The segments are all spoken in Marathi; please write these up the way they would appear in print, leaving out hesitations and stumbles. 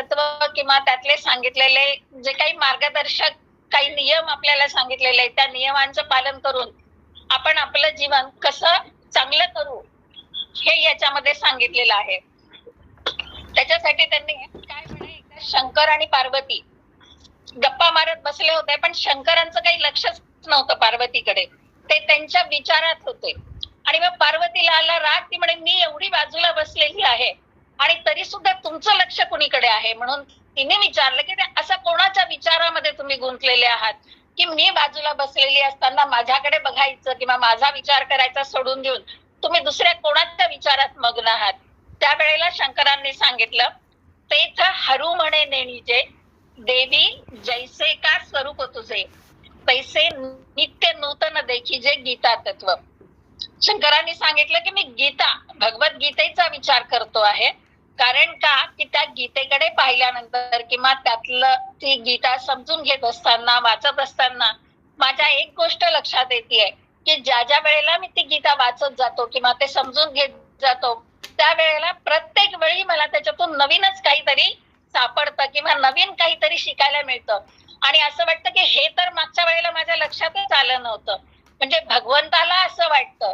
तत्व किंवा त्यातले सांगितलेले जे काही मार्गदर्शक काही नियम आपल्याला सांगितलेले त्या नियमांचं पालन करून आपण आपलं जीवन कसं चांगलं करू हे याच्यामध्ये सांगितलेलं आहे. त्याच्यासाठी त्यांनी काय म्हणे, शंकर आणि पार्वती गप्पा मारत बसले होते, पण शंकरांचं काही लक्षच नव्हतं पार्वतीकडे. ते त्यांच्या विचारात होते. आणि मग पार्वतीला आला राग. ती म्हणे मी एवढी बाजूला बसलेली आहे आणि तरी सुद्धा तुमचं लक्ष कुणीकडे आहे. म्हणून तिने विचारलं की असं कोणाच्या विचारामध्ये तुम्ही गुंतलेले आहात की मी बाजूला बसलेली असताना माझ्याकडे बघायचं किंवा माझा विचार करायचा सोडून देऊन तुम्ही दुसऱ्या कोणाच्या विचारात मग्न आहात. त्यावेळेला शंकरांनी सांगितलं, तेथ हरू म्हणे नेणीचे देवी जैसे का स्वरूप तुझे तैसे नित्य नूतन देखीजे गीता तत्व. शंकरांनी सांगितलं की मी गीता भगवद्गीतेचा विचार करतो आहे. कारण का की त्या गीतेकडे पाहिल्यानंतर किंवा त्यातलं ती गीता समजून घेत असताना वाचत असताना माझ्या एक गोष्ट लक्षात येते की ज्या ज्या वेळेला मी ती गीता वाचत जातो किंवा ते समजून घेत जातो त्यावेळेला प्रत्येक वेळी मला त्याच्यातून नवीनच काहीतरी सापडतं किंवा नवीन काहीतरी शिकायला मिळतं. आणि असं वाटतं की हे तर मागच्या वेळेला माझ्या लक्षातच आलं नव्हतं. म्हणजे भगवंताला असं वाटतं.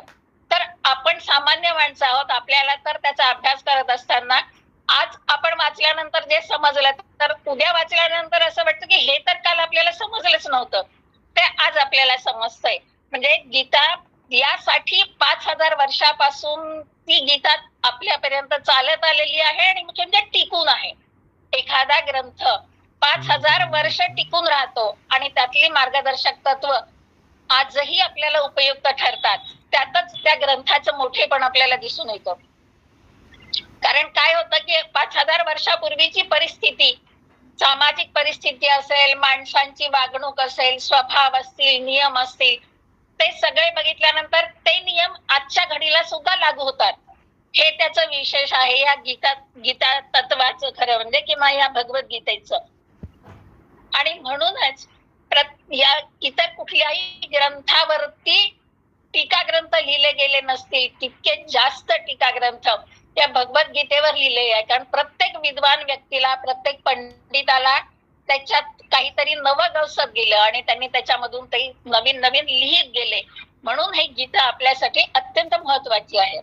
तर आपण सामान्य माणसं आहोत, आपल्याला तर त्याचा अभ्यास करत असताना आज आपण वाचल्यानंतर जे समजलं तर उद्या वाचल्यानंतर असं वाटतं की हे तर काल आपल्याला समजलंच नव्हतं, ते आज आपल्याला समजतंय. म्हणजे गीता यासाठी 5000 वर्षापासून ती गीता आपल्यापर्यंत चालत आलेली आहे आणि मुख्य म्हणजे टिकून आहे. एखादा ग्रंथ 5000 वर्ष टिकून राहतो आणि त्यातली मार्गदर्शक तत्व आजही आपल्याला उपयुक्त ठरतात. त्यातच त्या ग्रंथाचं मोठेपण आपल्याला दिसून येतं. कारण काय होतं की 5000 वर्षापूर्वीची परिस्थिती, सामाजिक परिस्थिती असेल, माणसांची वागणूक असेल, स्वभाव असतील, नियम असतील, ते सगळे बघितल्यानंतर ते नियम आजच्या घडीला सुद्धा लागू होतात. हे त्याचं विशेष आहे या गीता तत्वाचं खरं म्हणजे किंवा या भगवद्गीतेचं. आणि म्हणूनच या इतर कुठल्याही ग्रंथावरती टीका ग्रंथ लिहिले गेले नसतील तितके जास्त टीका ग्रंथ या भगवद्गीतेवर लिहिले आहे. कारण प्रत्येक विद्वान व्यक्तीला, प्रत्येक पंडिताला त्याच्यात काहीतरी नवं गवसत गेलं आणि त्यांनी त्याच्यामधून काही नवीन नवीन लिहित गेले. म्हणून ही गीता आपल्यासाठी अत्यंत महत्वाची आहे.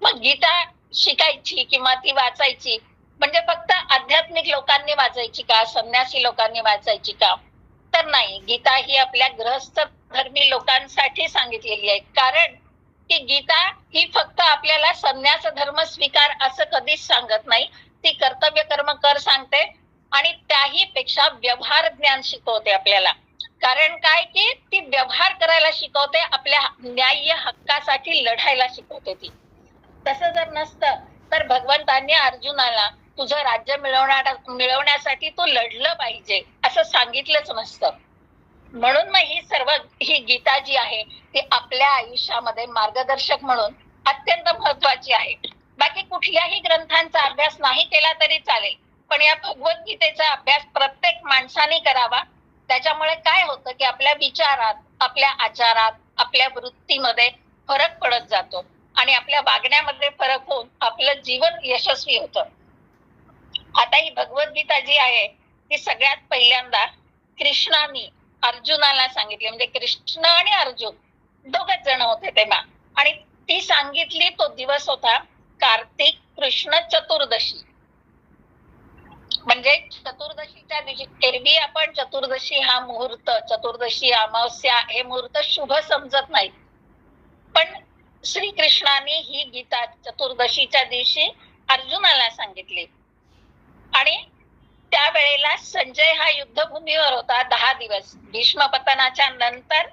मग गीता शिकायची किंवा ती वाचायची म्हणजे फक्त आध्यात्मिक लोकांनी वाचायची का, संन्यासी लोकांनी वाचायची का, तर नाही. गीता ही आपल्या गृहस्थ धर्मी लोकांसाठी सांगितलेली आहे. कारण की गीता ही फक्त आपल्याला संन्यास धर्म स्वीकार असं कधीच सांगत नाही. ती कर्तव्य कर्म कर सांगते आणि त्याही पेक्षा व्यवहार ज्ञान शिकवते आपल्याला. कारण काय की ती व्यवहार करायला शिकवते, आपल्या न्याय्य हक्कासाठी लढायला शिकवते ती. तसं जर नसतं तर भगवंतांनी अर्जुनाला तुझं राज्य मिळवण्यासाठी तू लढलं पाहिजे असं सांगितलंच नसतं. म्हणून मग ही गीता जी आहे ती आपल्या आयुष्यामध्ये मार्गदर्शक म्हणून अत्यंत महत्वाची आहे. बाकी कुठल्याही ग्रंथांचा अभ्यास नाही केला तरी चालेल, पण या भगवद्गीतेचा अभ्यास प्रत्येक माणसाने करावा. त्याच्यामुळे काय होतं की आपल्या विचारात, आपल्या आचारात, आपल्या वृत्तीमध्ये फरक पडत जातो आणि आपल्या वागण्यामध्ये फरक होऊन आपलं जीवन यशस्वी होतं. आता ही भगवद्गीता जी आहे ती सगळ्यात पहिल्यांदा कृष्णाने अर्जुनाला सांगितली. म्हणजे कृष्ण आणि अर्जुन दोघच जण होते तेव्हा. आणि ती सांगितली तो दिवस होता कार्तिक कृष्ण चतुर्दशी. म्हणजे चतुर्दशीच्या दिवशी, एरवी आपण चतुर्दशी हा मुहूर्त, चतुर्दशी अमावस्या हे मुहूर्त शुभ समजत नाही, पण श्रीकृष्णाने ही गीता चतुर्दशीच्या दिवशी अर्जुनाला सांगितली. आणि त्यावेळेला संजय हा युद्धभूमीवर होता 10 दिवस. भीष्मपतनाच्या नंतर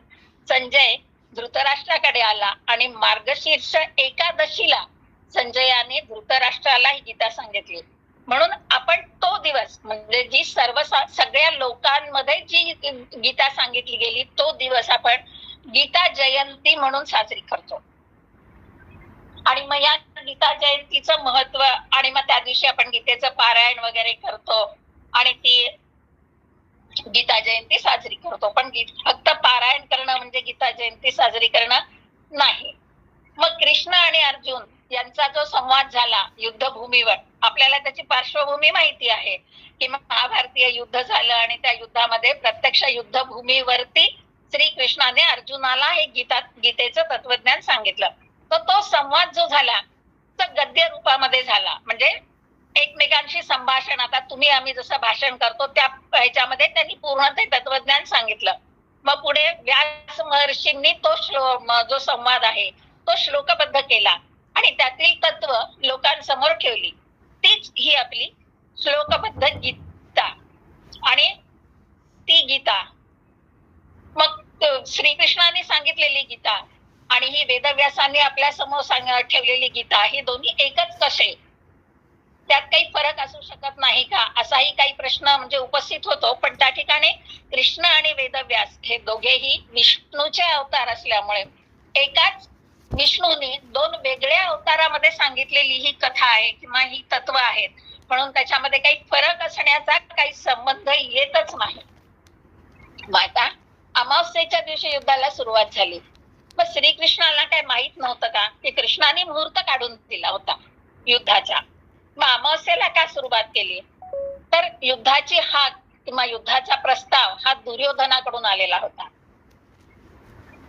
संजय धृतराष्ट्राकडे आला आणि मार्गशीर्ष एकादशीला संजयाने धृतराष्ट्राला ही गीता सांगितली. म्हणून आपण तो दिवस म्हणजे जी सगळ्या लोकांमध्ये जी गीता सांगितली गेली तो दिवस आपण गीता जयंती म्हणून साजरी करतो. आणि मग या गीता जयंतीचं महत्व आणि मग त्या दिवशी आपण गीतेचं पारायण वगैरे करतो आणि ती गीता जयंती साजरी करतो. पण फक्त पारायण करणं म्हणजे गीता जयंती साजरी करणं नाही. मग कृष्ण आणि अर्जुन यांचा जो संवाद झाला युद्धभूमीवर, आपल्याला त्याची पार्श्वभूमी माहिती आहे की महाभारतीय युद्ध झालं आणि त्या युद्धामध्ये प्रत्यक्ष युद्धभूमीवरती श्रीकृष्णाने अर्जुनाला हे गीतेचं तत्वज्ञान सांगितलं. तर तो संवाद जो झाला तो गद्य रूपामध्ये झाला, म्हणजे एकमेकांशी संभाषण. आता तुम्ही आम्ही जसं भाषण करतो त्या ह्याच्यामध्ये त्यांनी पूर्ण ते तत्वज्ञान सांगितलं. मग पुढे व्यास महर्षींनी तो जो संवाद आहे तो श्लोकबद्ध केला आणि त्यातील तत्व लोकांसमोर ठेवली. तीच ही आपली श्लोकबद्ध गीता. आणि ती गीता मग श्रीकृष्णाने सांगितलेली गीता आणि ही वेदव्यासांनी आपल्या समोर ठेवलेली गीता, ही दोन्ही एकच कसे, त्यात काही फरक असू शकत नाही का, असाही काही प्रश्न म्हणजे उपस्थित होतो. पण त्या ठिकाणी कृष्ण आणि वेदव्यास हे दोघेही विष्णूचे अवतार असल्यामुळे एकाच विष्णूने दोन वेगळ्या अवतारामध्ये सांगितलेली ही कथा आहे किंवा ही तत्व आहेत, म्हणून त्याच्यामध्ये काही फरक असण्याचा काही संबंध येतच नाही. आता अमावस्येच्या दिवशी युद्धाला सुरुवात झाली. मग श्रीकृष्णाला काय माहित नव्हतं का की कृष्णाने मुहूर्त काढून दिला होता युद्धाचा. मग अमावस्येला का सुरुवात केली, तर युद्धाची हाक किंवा युद्धाचा प्रस्ताव हा दुर्योधनाकडून आलेला होता.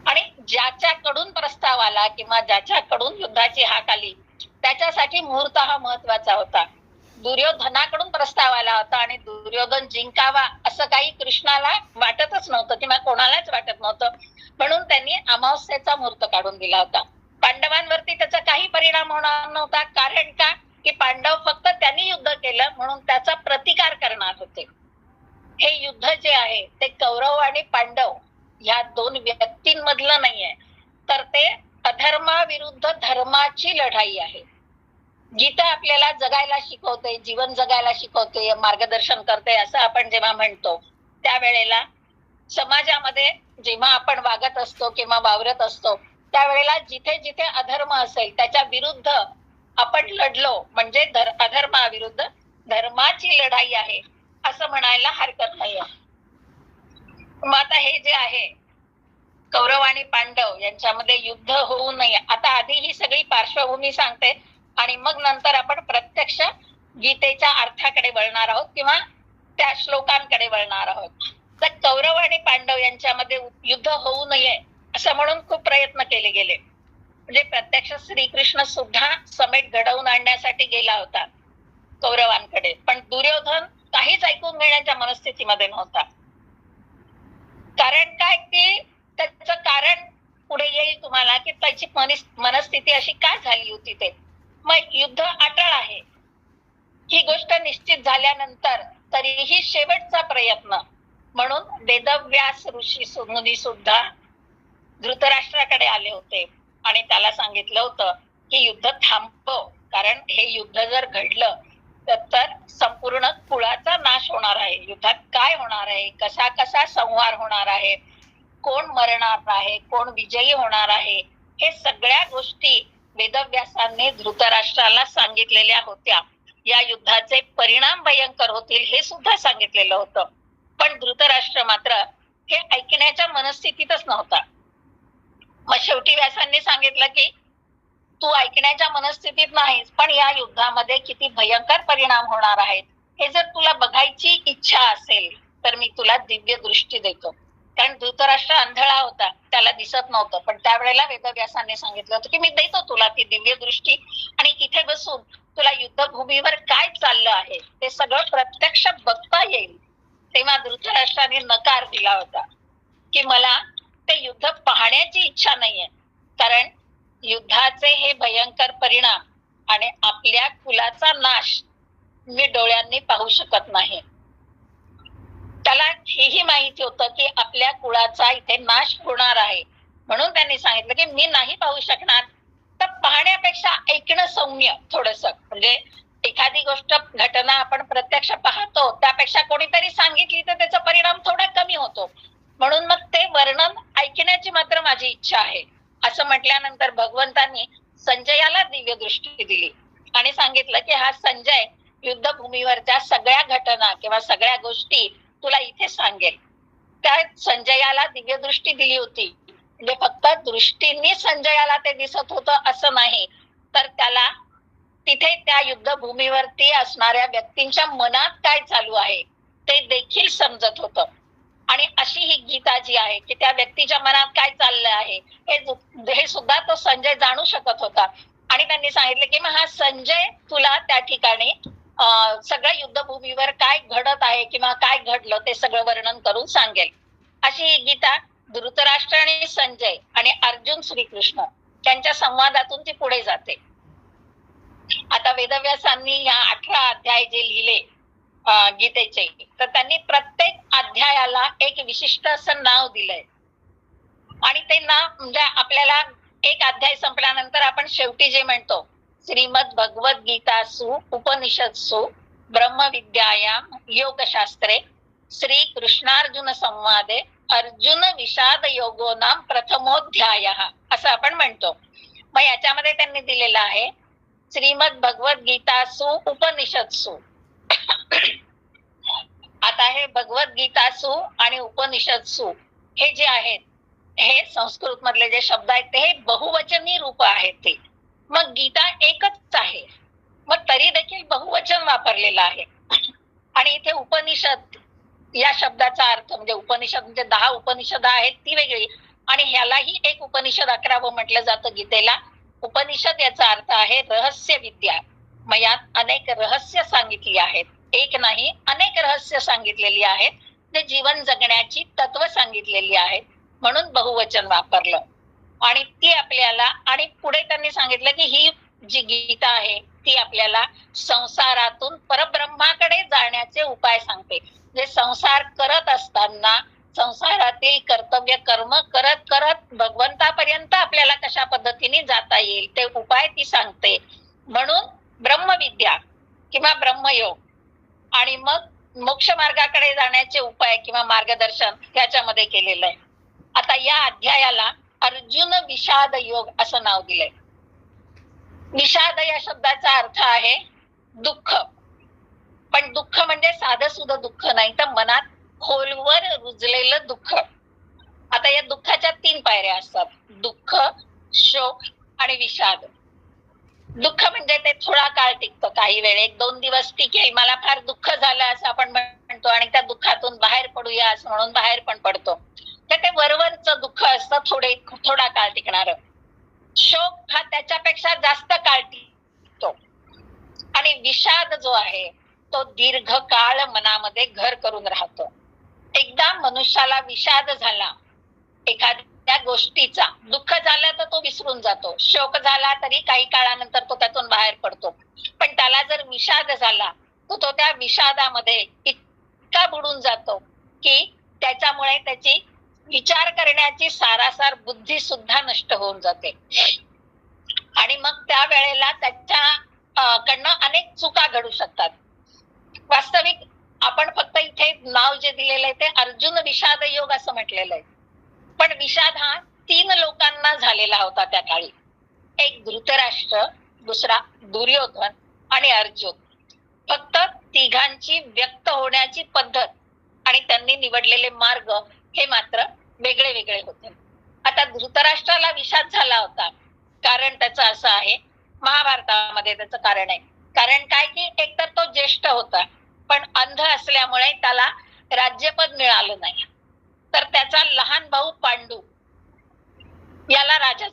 आणि ज्याच्याकडून प्रस्ताव आला किंवा ज्याच्याकडून युद्धाची हाक आली त्याच्यासाठी मुहूर्त हा महत्वाचा होता. दुर्योधनाकडून प्रस्ताव आला होता आणि दुर्योधन जिंकावा असं काही कृष्णाला वाटतच नव्हतं किंवा कोणालाच वाटत नव्हतं, म्हणून त्यांनी अमावस्येचा मुहूर्त काढून दिला होता. पांडवांवरती त्याचा काही परिणाम होणार नव्हता. कारण का की पांडव फक्त त्यांनी युद्ध केलं म्हणून त्याचा प्रतिकार करणार होते. हे युद्ध जे आहे ते कौरव आणि पांडव या दोन व्यक्तींमधलं नाहीये, तर ते अधर्माविरुद्ध धर्माची लढाई आहे. गीता आपल्याला जगायला शिकवते, जीवन जगायला शिकवते, मार्गदर्शन करते असं आपण जेव्हा म्हणतो त्यावेळेला समाजामध्ये जेव्हा आपण वागत असतो किंवा वावरत असतो त्यावेळेला जिथे जिथे अधर्म असेल त्याच्या विरुद्ध आपण लढलो म्हणजे अधर्माविरुद्ध धर्माची लढाई आहे असं म्हणायला हरकत नाहीये. मग आता हे जे आहे कौरव आणि पांडव यांच्यामध्ये युद्ध होऊ नये, आता आधी ही सगळी पार्श्वभूमी सांगते आणि मग नंतर आपण प्रत्यक्ष गीतेच्या अर्थाकडे वळणार आहोत किंवा त्या श्लोकांकडे वळणार आहोत. तर कौरव आणि पांडव यांच्यामध्ये युद्ध होऊ नये असं म्हणून खूप प्रयत्न केले गेले. म्हणजे प्रत्यक्ष श्रीकृष्ण सुद्धा समेट घडवून आणण्यासाठी गेला होता कौरवांकडे, पण दुर्योधन काहीच ऐकून घेण्याच्या मनस्थितीमध्ये नव्हता. कारण काय की त्याचं कारण पुढे येईल तुम्हाला की त्याची मनस्थिती अशी काय झाली होती ते. मग युद्ध अटळ आहे ही गोष्ट निश्चित झाल्यानंतर तरीही शेवटचा प्रयत्न म्हणून वेदव्यास ऋषी मुनी सुद्धा धृतराष्ट्राकडे आले होते आणि त्याला सांगितलं होतं की युद्ध थांबव, कारण हे युद्ध जर घडलं तर संपूर्ण कुळाचा नाश होणार आहे. युद्धात काय होणार आहे, कसा कसा संहार होणार आहे, कोण मरणार आहे, कोण विजयी होणार आहे, हे सगळ्या गोष्टी वेदव्यासांनी धृतराष्ट्राला सांगितलेल्या होत्या. या युद्धाचे परिणाम भयंकर होतील हे सुद्धा सांगितलेलं होतं. पण धृतराष्ट्र मात्र हे ऐकण्याच्या मनस्थितीतच नव्हता. मग शेवटी व्यासांनी सांगितलं की तू ऐकण्याच्या मनस्थितीत नाहीस, पण या युद्धामध्ये किती भयंकर परिणाम होणार आहेत हे जर तुला बघायची इच्छा असेल तर मी तुला दिव्य दृष्टी देतो. कारण धृतराष्ट्र आंधळा होता, त्याला दिसत नव्हतं, पण त्यावेळेला वेदव्यासांनी सांगितलं होतं की मी देतो तुला ती दिव्य दृष्टी आणि इथे बसून तुला युद्धभूमीवर काय चाललं आहे ते सगळं प्रत्यक्ष बघता येईल. तेव्हा धृतराष्ट्राने नकार दिला होता की मला ते युद्ध पाहण्याची इच्छा नाहीये, कारण युद्धाचे हे भयंकर परिणाम आणि आपल्या कुलाचा नाश मी डोळ्यांनी पाहू शकत नाही. त्याला हेही माहिती होतं की आपल्या कुळाचा इथे नाश होणार आहे, म्हणून त्यांनी सांगितलं की मी नाही पाहू शकणार, तर पाहण्यापेक्षा ऐकणं सौम्य थोडस. म्हणजे एखादी गोष्ट घटना आपण प्रत्यक्ष पाहतो त्यापेक्षा कोणीतरी सांगितली तर त्याचा परिणाम थोडा कमी होतो, म्हणून मग ते वर्णन ऐकण्याची मात्र माझी इच्छा आहे असं म्हटल्यानंतर भगवंतांनी संजयाला दिव्य दृष्टी दिली आणि सांगितलं की हा संजय युद्धभूमीवरच्या सगळ्या घटना किंवा सगळ्या गोष्टी तुला इथे सांगेल. त्या संजयाला दिव्य दृष्टी दिली होती, म्हणजे फक्त दृष्टींनी संजयाला ते दिसत होतं असं नाही, तर त्याला तिथे त्या युद्धभूमीवरती असणाऱ्या व्यक्तींच्या मनात काय चालू आहे ते देखील समजत होतं. आणि अशी ही गीता जी आहे की त्या व्यक्तीच्या मनात काय चाललं आहे हे सुद्धा तो संजय जाणू शकत होता. आणि त्यांनी सांगितलं की मग हा संजय तुला त्या ठिकाणी सगळ्या युद्धभूमीवर काय घडत आहे किंवा काय घडलं ते सगळं वर्णन करून सांगेल. अशी ही गीता धृतराष्ट्र आणि संजय आणि अर्जुन श्रीकृष्ण त्यांच्या संवादातून ती पुढे जाते. आता वेदव्यासांनी या 18 अध्याय जे लिहिले गीतेचे, तर त्यांनी प्रत्येक अध्यायाला एक विशिष्ट असं नाव दिलंय. आणि ते नाव म्हणजे आपल्याला एक अध्याय संपल्यानंतर आपण शेवटी जे म्हणतो श्रीमद भगवद गीतासु उपनिषत्सु ब्रह्मविद्यायाम योगशास्त्रे श्री कृष्णार्जुन संवादे अर्जुन विषाद योगो नाम प्रथमोध्याय असं आपण म्हणतो. मग याच्यामध्ये त्यांनी दिलेलं आहे श्रीमद भगवद गीतासु उपनिषत्सु. आता हे भगवद्गीतासु आणि उपनिषत्सु हे जे आहेत हे संस्कृत मधले जे शब्द आहेत ते हे बहुवचनी रूप आहेत ते. मग गीता एकच आहे मग तरी देखील बहुवचन वापरलेलं आहे. आणि इथे उपनिषद या शब्दाचा अर्थ म्हणजे उपनिषद म्हणजे 10 उपनिषद आहेत ती वेगळी आणि ह्यालाही एक उपनिषद 11वं म्हटलं जातं गीतेला. उपनिषद याचा अर्थ आहे रहस्य विद्या. मग यात अनेक रहस्य सांगितली आहेत, एक नाही अनेक रहस्य सांगितलेली आहेत, जे जीवन जगण्याची तत्व सांगितलेली आहेत म्हणून बहुवचन वापरलं. आणि ती आपल्याला आणि पुढे त्यांनी सांगितलं की ही जी गीता आहे ती आपल्याला संसारातून परब्रह्माकडे जाण्याचे उपाय सांगते. जे संसार करत असताना संसारातील कर्तव्य कर्म करत करत भगवंतापर्यंत आपल्याला कशा पद्धतीने जाता येईल ते उपाय ती सांगते. म्हणून ब्रह्मविद्या किंवा ब्रह्मयोग आणि मग मोक्ष मार्गाकडे जाण्याचे उपाय किंवा मार्गदर्शन त्याच्यामध्ये केलेलं आहे. आता या अध्यायाला अर्जुन विषाद योग असं नाव दिलंय. विषाद या शब्दाचा अर्थ आहे दुःख. पण दुःख म्हणजे साधं सुद्धा दुःख नाही तर मनात खोलवर रुजलेलं दुःख. आता या दुःखाच्या 3 पायऱ्या असतात, दुःख, शोक आणि विषाद. दुःख म्हणजे ते थोडा काळ टिकतं, काही वेळ 1-2 दिवस टिकेल, मला फार दुःख झालं असं आपण म्हणतो आणि त्या दुःखातून बाहेर पडूया असं म्हणून बाहेर पण पडतो. तर ते वरवरचं दुःख असतं थोडा काळ टिकणार. शोक हा त्याच्यापेक्षा जास्त काळ टिकतो. आणि विषाद जो आहे तो दीर्घकाळ मनामध्ये घर करून राहतो. एकदा मनुष्याला विषाद झाला एखाद्या गोष्टीचा, दुःख झालं तर तो विसरून जातो, शोक झाला तरी काही काळानंतर तो त्यातून बाहेर पडतो. पण त्याला जर विषाद झाला तर तो त्या विषादामध्ये इतका बुडून जातो की त्याच्यामुळे त्याची विचार करण्याची सारासार बुद्धी सुद्धा नष्ट होऊन जाते. आणि मग त्या वेळेला त्याच्या कडनं अनेक चुका घडू शकतात. वास्तविक आपण फक्त इथे नाव जे दिलेलं आहे ते अर्जुन विषाद योग असं म्हटलेलं आहे. पण विषाद हा 3 लोकांना झालेला होता त्या काळी. एक धृतराष्ट्र, दुसरा दुर्योधन आणि अर्जुन. फक्त तिघांची व्यक्त होण्याची पद्धत आणि त्यांनी निवडलेले मार्ग हे मात्र वेगळे वेगळे होते. आता धृतराष्ट्राला विषाद झाला होता कारण त्याचं असं आहे, महाभारतामध्ये त्याचं कारण आहे. कारण काय की एकतर तो ज्येष्ठ होता पण अंध असल्यामुळे त्याला राज्यपद मिळालं नाही. तर त्याचा लहान भाऊ पांडू याला राजा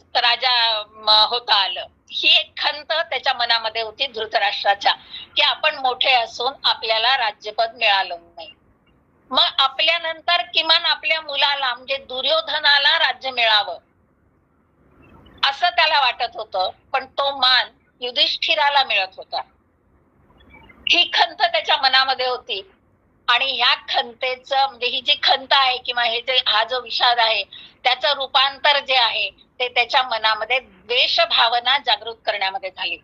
होता आलं. ही एक खंत त्याच्या मनामध्ये होती धृतराष्ट्राच्या की आपण मोठे असून आपल्याला राज्यपद मिळालं नाही. मग आपल्यानंतर किमान आपल्या मुलाला म्हणजे दुर्योधनाला राज्य मिळावं असं त्याला वाटत होतं. पण तो मान युधिष्ठिराला मिळत होता. ही खंत त्याच्या मनामध्ये होती. आणि ह्या खंतेचं म्हणजे ही जी खंत आहे किंवा हा जो विषाद आहे त्याचं रूपांतर जे आहे ते त्याच्या मनामध्ये द्वेष भावना जागृत करण्यामध्ये झाली.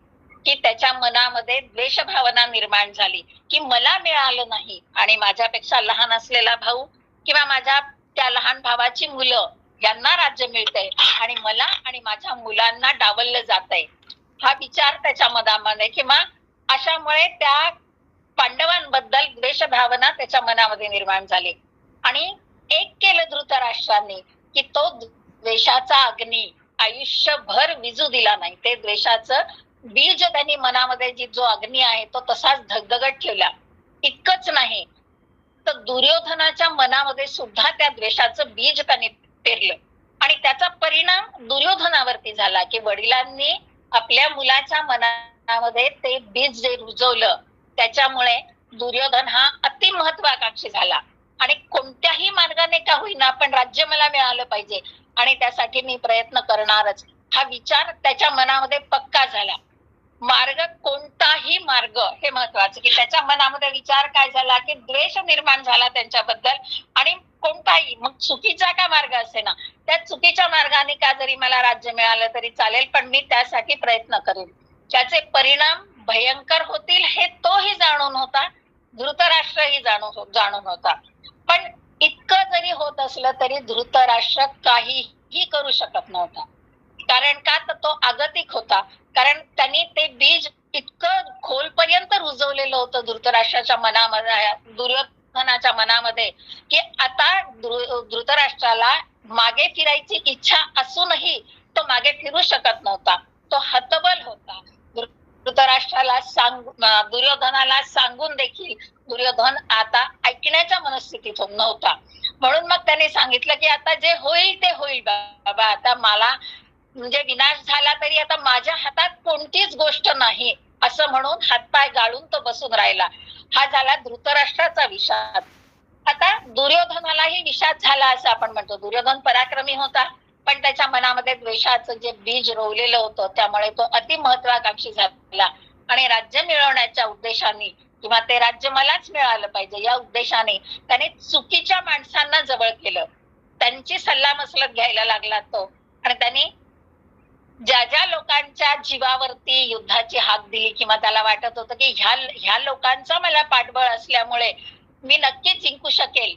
की त्याच्या मनामध्ये द्वेष भावना निर्माण झाली की मला मिळालं नाही आणि माझ्यापेक्षा लहान असलेला भाऊ किंवा माझ्या त्या लहान भावाची मुलं यांना राज्य मिळतंय आणि मला आणि माझ्या मुलांना डावललं जातंय. हा विचार त्याच्या मनामध्ये किंवा अशामुळे त्या पांडवांबद्दल द्वेष भावना त्याच्या मनामध्ये निर्माण झाली. आणि एक केलं धृतराष्ट्रांनी की तो द्वेषाचा अग्नी आयुष्यभर विजू दिला नाही. ते द्वेषाचं बीज त्यांनी मनामध्ये जो अग्नी आहे तो तसाच धगधगत ठेवला. इतकंच नाही तर दुर्योधनाच्या मनामध्ये सुद्धा त्या द्वेषाचं बीज त्यांनी पेरलं आणि त्याचा परिणाम दुर्योधनावरती झाला की वडिलांनी आपल्या मुलाच्या मनामध्ये ते बीज जे रुजवलं त्याच्यामुळे दुर्योधन हा अति महत्वाकांक्षी झाला आणि कोणत्याही मार्गाने का होईना पण राज्य मला मिळालं पाहिजे आणि त्यासाठी मी प्रयत्न करणारच हा विचार त्याच्या मनामध्ये पक्का झाला. मार्ग कोणताही मार्ग हे महत्वाचं की त्याच्या मनामध्ये विचार काय झाला की द्वेष निर्माण झाला त्यांच्याबद्दल आणि कोणताही मग चुकीचा का मार्ग असे ना त्या चुकीच्या मार्गाने का जरी मला राज्य मिळालं तरी चालेल पण मी त्यासाठी प्रयत्न करेन. त्याचे परिणाम भयंकर होतील हे तोही जाणून होता, धृतराष्ट्रही जाणून होता. पण इतकं जरी होत असलं तरी धृतराष्ट्र काहीही करू शकत नव्हता. कारण का तर तो आगतिक होता. कारण त्यांनी ते बीज इतकं खोलपर्यंत रुजवलेलं होतं धृतराष्ट्राच्या मनामध्ये, दुर्योधनाच्या मनामध्ये की आता धृतराष्ट्राला मागे फिरायची इच्छा असूनही तो मागे फिरू शकत नव्हता. तो हतबल होता. धृतराष्ट्राला दुर्योधनाला सांगून देखील दुर्योधन आता ऐकण्याच्या मनस्थितीत नव्हता. म्हणून मग त्याने सांगितलं की आता जे होईल ते होईल बाबा, आता मला म्हणजे विनाश झाला तरी आता माझ्या हातात कोणतीच गोष्ट नाही असं म्हणून हातपाय गाळून तो बसून राहिला. हा झाला धृतराष्ट्राचा विषाद. आता दुर्योधनालाही विषाद झाला असं आपण म्हणतो. दुर्योधन पराक्रमी होता पण त्याच्या मनामध्ये द्वेषाचं जे बीज रोवलेलं होतं त्यामुळे तो अति महत्वाकांक्षी झाला आणि राज्य मिळवण्याच्या उद्देशाने किंवा ते राज्य मलाच मिळालं पाहिजे या उद्देशाने त्याने चुकीच्या माणसांना जवळ केलं. त्यांची सल्लामसलत घ्यायला लागला तो आणि त्यांनी ज्या ज्या लोकांच्या जीवावरती युद्धाची हाक दिली किंवा त्याला वाटत होतं की ह्या लोकांचा मला पाठबळ असल्यामुळे मी नक्कीच जिंकू शकेल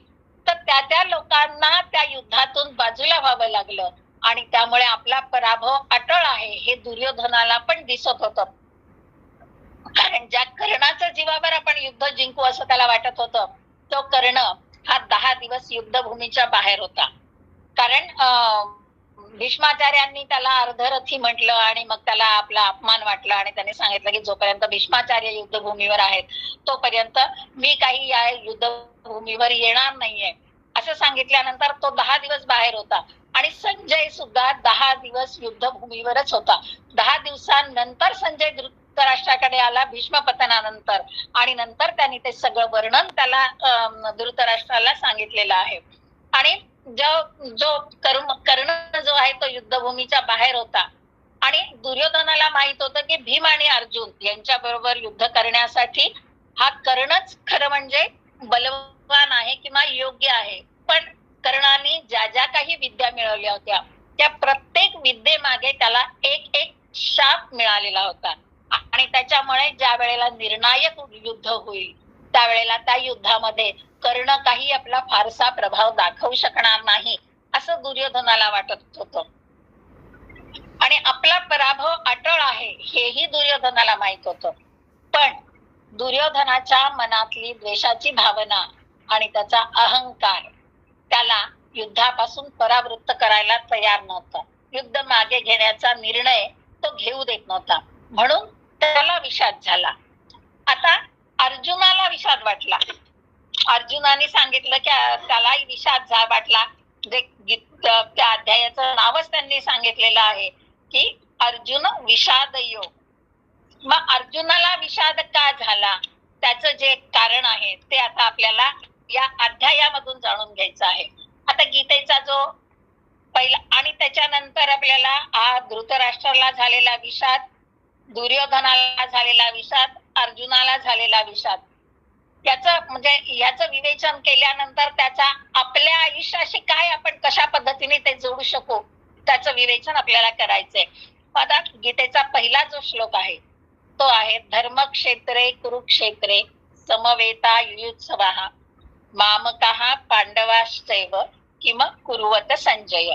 तर त्या लोकांना त्या युद्धातून बाजूला व्हावं लागलं आणि त्यामुळे आपला पराभव अटळ आहे हे दुर्योधनाला पण दिसत होतं. कारण ज्या कर्णाच्या जीवावर आपण युद्ध जिंकू असं त्याला वाटत होतं तो कर्ण हा 10 दिवस युद्धभूमीच्या बाहेर होता. कारण भीष्माचार्यांनी त्याला अर्धरथी म्हटलं आणि मग त्याला आपला अपमान वाटला आणि त्याने सांगितलं की जोपर्यंत भीष्माचार्य युद्धभूमीवर आहेत तोपर्यंत मी काही या युद्धभूमीवर येणार नाहीये असं सांगितल्यानंतर तो 10 दिवस बाहेर होता आणि संजय सुद्धा 10 दिवस युद्धभूमीवरच होता. 10 दिवसांनंतर संजय धृतराष्ट्राकडे आला भीष्मपतनानंतर आणि नंतर त्यांनी ते सगळं वर्णन त्याला धृतराष्ट्राला सांगितलेलं आहे. आणि जो कर्ण जो आहे तो युद्धभूमीच्या बाहेर होता आणि दुर्योधनाला माहित होतं की भीम आणि अर्जुन यांच्या बरोबर युद्ध करण्यासाठी हा कर्णच खरं म्हणजे बलवान आहे किंवा योग्य आहे. पण कर्णाने ज्या ज्या काही विद्या मिळवल्या होत्या त्या प्रत्येक विद्येमागे त्याला एक एक शाप मिळालेला होता आणि त्याच्यामुळे ज्या वेळेला निर्णायक युद्ध होईल त्यावेळेला त्या युद्धामध्ये कर्ण काही आपला फारसा प्रभाव दाखवू शकणार नाही असं दुर्योधनाला वाटत होतं आणि आपला पराभव अटळ आहे हेही दुर्योधनाला माहित होतं. पण दुर्योधनाच्या मनातली द्वेषाची भावना आणि त्याचा अहंकार त्याला युद्धापासून परावृत्त करायला तयार नव्हता. युद्ध मागे घेण्याचा निर्णय तो घेऊ देत नव्हता. म्हणून त्याला विषाद झाला. आता अर्जुनाला विषाद वाटला. अर्जुनाने सांगितलं की त्यालाही विषाद वाटला. त्या अध्यायाचं नावच त्यांनी सांगितलेलं आहे की अर्जुन विषाद योग. मग अर्जुनाला विषाद का झाला त्याचं जे कारण आहे ते आता आपल्याला या अध्यायामधून जाणून घ्यायचं आहे. आता गीतेचा जो पहिला आणि त्याच्यानंतर आपल्याला हा धृतराष्ट्राला झालेला विषाद, दुर्योधनाला झालेला विषाद, अर्जुनाला झालेला विषाद याचं म्हणजे याचं विवेचन केल्यानंतर त्याचा आपल्या आयुष्याशी काय आपण कशा पद्धतीने ते जोडू शकू त्याचं विवेचन आपल्याला करायचंय. आता गीतेचा पहिला जो श्लोक आहे तो आहे धर्मक्षेत्रे कुरुक्षेत्रे समवेता युयुत्सवः मामकाः पांडवाश्चैव किम कुर्वत संजय.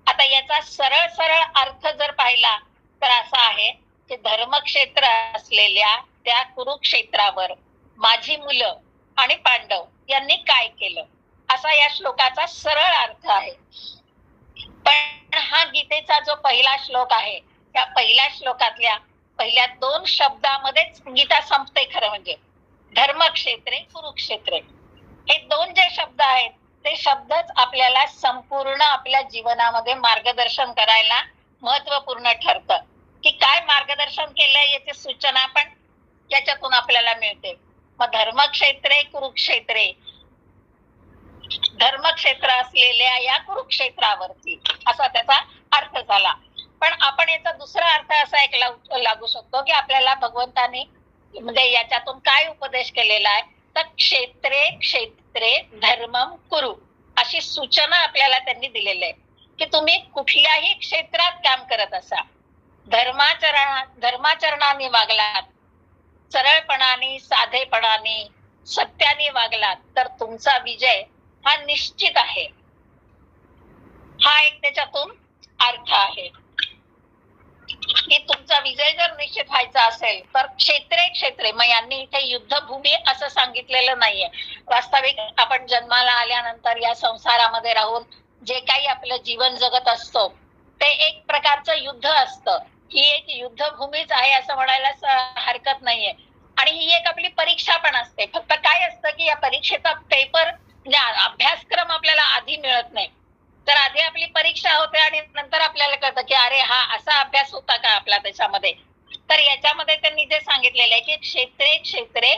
आता याचा सरळ सरळ अर्थ जर पाहिला तर असा आहे की धर्मक्षेत्र असलेल्या त्या कुरुक्षेत्रावर माझी मुलं आणि पांडव यांनी काय केलं असा या श्लोकाचा सरळ अर्थ आहे. पण हा गीतेचा जो पहिला श्लोक आहे, त्या पहिल्या श्लोकातल्या पहिल्या 2 शब्दामध्येच गीता संपते खरं म्हणजे. धर्मक्षेत्रे कुरुक्षेत्रे हे 2 जे शब्द आहेत ते शब्दच आपल्याला संपूर्ण आपल्या जीवनामध्ये मार्गदर्शन करायला महत्वपूर्ण ठरतं. की काय मार्गदर्शन केलंय याची सूचना पण याच्यातून आपल्याला मिळते. मग धर्मक्षेत्रे कुरुक्षेत्रे, धर्मक्षेत्र असलेल्या या कुरुक्षेत्रावरती असा त्याचा अर्थ झाला. पण आपण याचा दुसरा अर्थ असा एक लागू शकतो की आपल्याला भगवंताने म्हणजे याच्यातून काय उपदेश केलेला आहे, तर क्षेत्रे क्षेत्रे धर्मम कुरु अशी सूचना आपल्याला त्यांनी दिलेली आहे की तुम्ही कुठल्याही क्षेत्रात काम करत असा, धर्माचरणाने वागलात, सरळपणाने साधेपणाने सत्याने वागलात तर तुमचा विजय हा निश्चित आहे. हा एक त्याच्यातून अर्थ आहे की तुमचा विजय जर निश्चित व्हायचा असेल तर क्षेत्रे क्षेत्रे, मग यांनी इथे युद्धभूमी असं सांगितलेलं नाहीये. वास्तविक आपण जन्माला आल्यानंतर या संसारामध्ये राहून जे काही आपलं जीवन जगत असतो ते एक प्रकारचं युद्ध असतं. ही एक युद्धभूमीच आहे असं म्हणायला हरकत नाहीये. आणि ही एक आपली परीक्षा पण असते. फक्त काय असतं की या परीक्षेचा पेपर म्हणजे अभ्यासक्रम आपल्याला आधी मिळत नाही, तर आधी आपली परीक्षा होते आणि नंतर आपल्याला कळतं की अरे हा असा अभ्यास होता का आपला त्याच्यामध्ये. तर याच्यामध्ये त्यांनी जे सांगितलेलं आहे की क्षेत्रे क्षेत्रे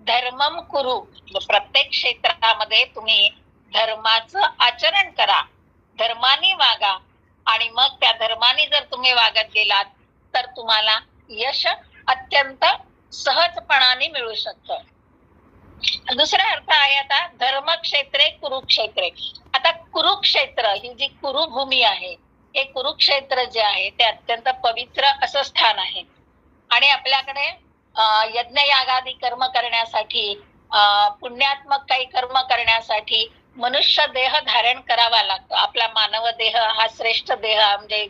धर्मम कुरु, प्रत्येक क्षेत्रामध्ये तुम्ही धर्माचं आचरण करा, धर्माने वागा आणि मग त्या धर्माने जर तुम्ही वागत गेलात तर तुम्हाला यश अत्यंत सहजपणाने मिळू शकतं. दुसरा अर्थ आहे आता धर्मक्षेत्रे कुरुक्षेत्रे. आता कुरुक्षेत्र ही जी कुरुभूमी आहे, हे कुरुक्षेत्र जे आहे ते अत्यंत पवित्र असं स्थान आहे आणि आपल्याकडे यज्ञ यागादी कर्म करण्यासाठी, पुण्यात्मक काही कर्म करण्यासाठी मनुष्य देह धारण करावा लागतो. आपला मानव देह हा श्रेष्ठ देह म्हणजे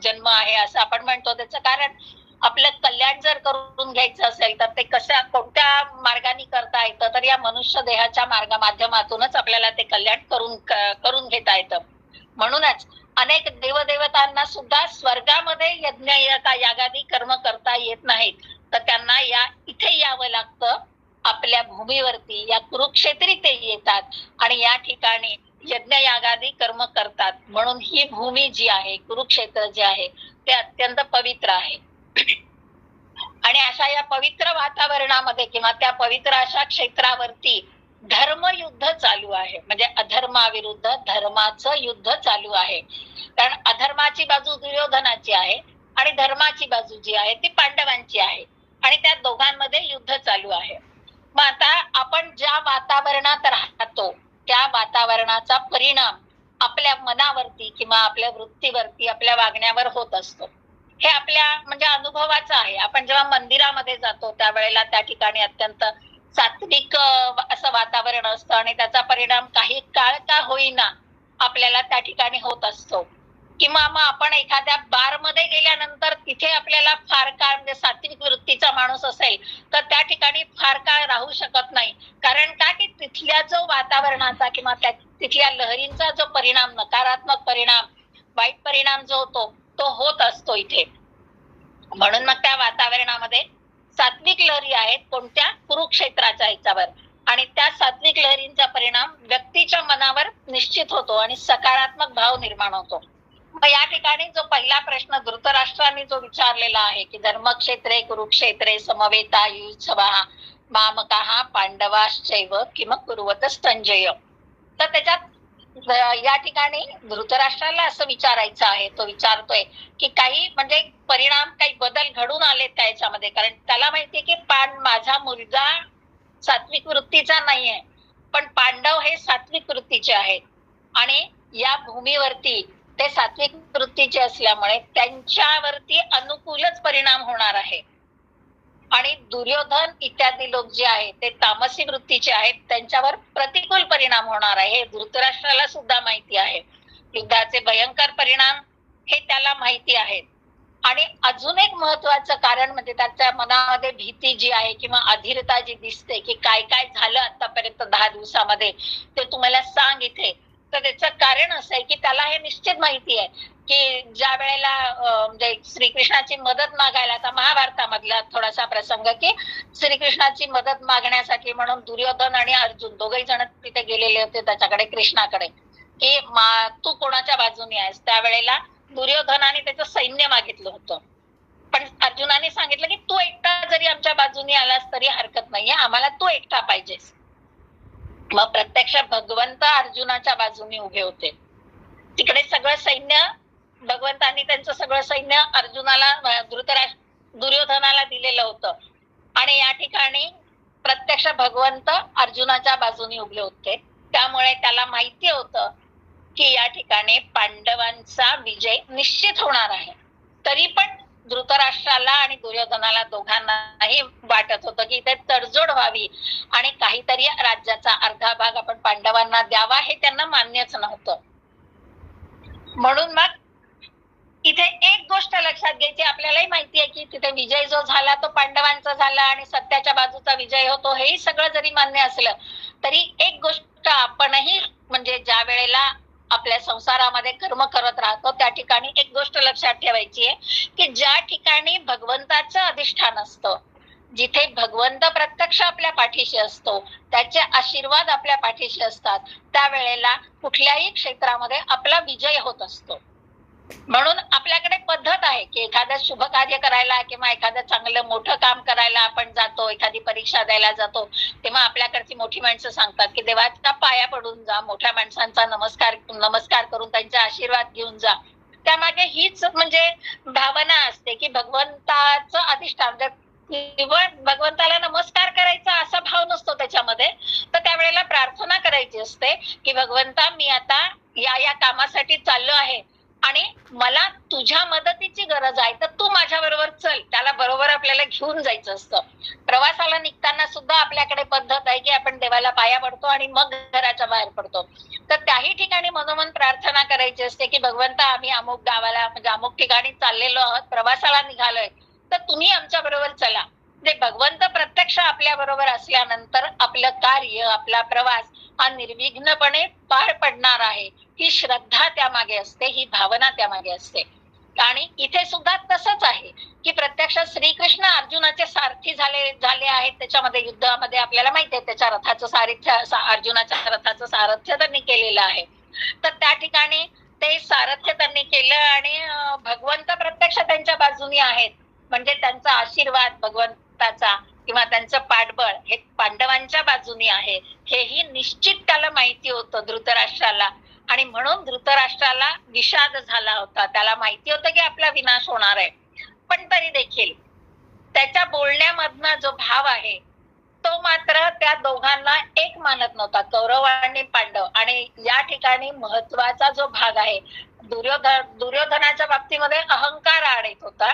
जन्म आहे असं आपण म्हणतो. त्याचं कारण आपलं कल्याण जर करून घ्यायचं असेल तर ते कोणत्या मार्गाने करता येतं, तर या मनुष्य देहाच्या माध्यमातूनच आपल्याला ते कल्याण करून घेता येतं. म्हणूनच अनेक देवदेवतांना सुद्धा स्वर्गामध्ये यज्ञ यागादी कर्म करता येत नाहीत, तर त्यांना इथे यावं लागतं आपल्या भूमीवरती. या कुरुक्षेत्री ते येतात आणि या ठिकाणी यज्ञ यागादी कर्म करतात. म्हणून ही भूमी जी आहे, कुरुक्षेत्र जे आहे ते अत्यंत पवित्र आहे. आणि अशा या पवित्र वातावरणामध्ये किंवा त्या पवित्र अशा क्षेत्रावरती धर्मयुद्ध चालू आहे. म्हणजे अधर्माविरुद्ध धर्माचं युद्ध चालू आहे. कारण अधर्माची बाजू दुर्योधनाची आहे आणि धर्माची बाजू जी आहे ती पांडवांची आहे आणि त्या दोघांमध्ये युद्ध चालू आहे. मग आता आपण ज्या वातावरणात राहतो त्या वातावरणाचा परिणाम आपल्या मनावरती किंवा आपल्या वृत्तीवरती, आपल्या वागण्यावर होत असतो. हे आपल्या म्हणजे अनुभवाचं आहे. आपण जेव्हा मंदिरामध्ये जातो त्यावेळेला त्या ठिकाणी अत्यंत सात्विक असं वातावरण असतं आणि त्याचा परिणाम काही काळ का होईना आपल्याला त्या ठिकाणी होत असतो. किंवा मग आपण एखाद्या बारमध्ये गेल्यानंतर तिथे आपल्याला फार काळ म्हणजे सात्विक वृत्तीचा माणूस असेल तर त्या ठिकाणी फार काळ राहू शकत नाही. कारण का की तिथल्या जो वातावरणाचा किंवा तिथल्या लहरींचा जो परिणाम, नकारात्मक परिणाम, वाईट परिणाम जो होतो तो होत असतो इथे. म्हणून मग त्या वातावरणामध्ये सात्विक लहरी आहेत कोणत्या, कुरुक्षेत्राच्या ह्याच्यावर, आणि त्या सात्विक लहरींचा परिणाम व्यक्तीच्या मनावर निश्चित होतो आणि सकारात्मक भाव निर्माण होतो. मग या ठिकाणी जो पहिला प्रश्न धृतराष्ट्राने जो विचारलेला आहे की धर्मक्षेत्रे कुरुक्षेत्रे समवेता युत्सवाः मामकाः पांडवाश्चैव किम कुर्वत संजय, तर त्याच्यात या ठिकाणी धृतराष्ट्राला असं विचारायचं आहे, तो विचारतोय की काही म्हणजे परिणाम, काही बदल घडून आलेत का याच्यामध्ये. कारण त्याला माहितीये की माझा मुलगा सात्विक वृत्तीचा नाहीये, पण पांडव हे सात्विक वृत्तीचे आहेत आणि या भूमीवरती ते सात्विक वृत्तीचे असल्यामुळे त्यांच्यावरती अनुकूलच परिणाम होणार आहे. आणि दुर्योधन इत्यादी लोक जे आहेत ते तामसी वृत्तीचे आहेत, त्यांच्यावर प्रतिकूल परिणाम होणार आहे. हे धृतराष्ट्राला सुद्धा माहिती आहे. युद्धाचे भयंकर परिणाम हे त्याला माहिती आहेत. आणि अजून एक महत्वाचं कारण म्हणजे त्याच्या मनामध्ये भीती जी आहे किंवा अधीरता जी दिसते की काय काय झालं आतापर्यंत 10 दिवसामध्ये ते तुम्हाला सांग इथे, तर त्याचं कारण असं आहे की त्याला हे निश्चित माहिती आहे की ज्या वेळेला म्हणजे श्रीकृष्णाची मदत मागायला, आता महाभारतामधला थोडासा प्रसंग, की श्रीकृष्णाची मदत मागण्यासाठी म्हणून दुर्योधन आणि अर्जुन दोघही जण तिथे गेलेले होते त्याच्याकडे, कृष्णाकडे, की तू कोणाच्या बाजूने आहेस. त्यावेळेला दुर्योधनाने त्याचं सैन्य मागितलं होतं, पण अर्जुनाने सांगितलं की तू एकटा जरी आमच्या बाजूने आलास तरी हरकत नाहीये, आम्हाला तू एकटा पाहिजेस. मग प्रत्यक्ष भगवंत अर्जुनाच्या बाजूने उभे होते. तिकडे सगळं सैन्य, भगवंतांनी त्यांचं सगळं सैन्य अर्जुनाला, दुर्योधनाला दिलेलं होतं, आणि या ठिकाणी प्रत्यक्ष भगवंत अर्जुनाच्या बाजूने उभे होते. त्यामुळे त्याला माहिती होतं की या ठिकाणी पांडवांचा विजय निश्चित होणार आहे. तरी पण धृतराष्ट्राला आणि दुर्योधनाला दोघांनाही वाटत होतं की इथे तडजोड व्हावी आणि काहीतरी राज्याचा अर्धा भाग आपण पांडवांना द्यावा, हे त्यांना मान्यच नव्हतं. म्हणून मग इथे एक गोष्ट लक्षात घ्यायची, आपल्यालाही माहिती आहे की तिथे विजय जो झाला तो पांडवांचा झाला आणि सत्याच्या बाजूचा विजय होतो, हेही सगळं जरी मान्य असलं तरी एक गोष्ट आपणही, म्हणजे ज्या वेळेला आपल्या संसारामध्ये कर्म करत राहतो त्या ठिकाणी एक गोष्ट लक्षात ठेवायची आहे की ज्या ठिकाणी भगवंताचं अधिष्ठान असतं, जिथे भगवंत प्रत्यक्ष आपल्या पाठीशी असतो, त्याचे आशीर्वाद आपल्या पाठीशी असतात, त्यावेळेला कुठल्याही क्षेत्रामध्ये आपला विजय होत असतो. म्हणून आपल्याकडे पद्धत आहे की एखादं शुभ कार्य करायला किंवा एखादं चांगलं मोठं काम करायला आपण जातो, एखादी परीक्षा द्यायला जातो, तेव्हा आपल्याकडची मोठी माणसं सांगतात की देवाच्या पाया पडून जा, मोठ्या माणसांचा नमस्कार करून त्यांचे आशीर्वाद घेऊन जा. त्यामागे हीच म्हणजे भावना असते की भगवंताचं अधिष्ठान, केवळ भगवंताला नमस्कार करायचा असा भाव नसतो त्याच्यामध्ये, तर त्यावेळेला प्रार्थना करायची असते की भगवंता, मी आता या कामासाठी चाललो आहे आणि मला तुझ्या मदतीची गरज आहे, तर तू माझ्या बरोबर चल. त्याला बरोबर आपल्याला घेऊन जायचं असतं. प्रवासाला निघताना सुद्धा आपल्याकडे पद्धत आहे की आपण देवाला पाया पडतो आणि मग घराच्या बाहेर पडतो. तर त्याही ठिकाणी मनोमन प्रार्थना करायची असते की भगवंता, आम्ही अमुक गावाला म्हणजे अमुक ठिकाणी चाललेलो आहोत, प्रवासाला निघालोय, तर तुम्ही आमच्या बरोबर चला. म्हणजे भगवंत प्रत्यक्ष आपल्या बरोबर असल्यानंतर आपलं कार्य, आपला प्रवास हा निर्विघ्नपणे पार पडणार आहे, ही श्रद्धा त्यामागे असते, ही भावना त्यामागे असते. आणि इथे सुद्धा तसंच आहे की प्रत्यक्ष श्रीकृष्ण अर्जुनाचे सारथी झाले आहेत. त्याच्यामध्ये युद्धामध्ये आपल्याला माहिती आहे त्याच्या रथाचं सारथ्य, अर्जुनाच्या रथाचं सारथ्य त्यांनी केलेलं आहे. तर त्या ठिकाणी ते सारथ्य त्यांनी केलं आणि भगवंत प्रत्यक्ष त्यांच्या बाजूनी आहेत, म्हणजे त्यांचा आशीर्वाद भगवंताचा किंवा त्यांचं पाठबळ हे पांडवांच्या बाजूनी आहे, हेही निश्चित त्याला माहिती होतं धृतराष्ट्राला. आणि म्हणून धृतराष्ट्राला विषाद झाला होता, त्याला माहिती होतं की आपला विनाश होणार आहे. पण तरी देखील त्याच्या बोलण्यामधला जो भाव आहे तो मात्र त्या दोघांना एक मानत नव्हता, कौरव आणि पांडव. आणि या ठिकाणी महत्वाचा जो भाग आहे, दुर्योधनाच्या बाबतीमध्ये अहंकार आड येत होता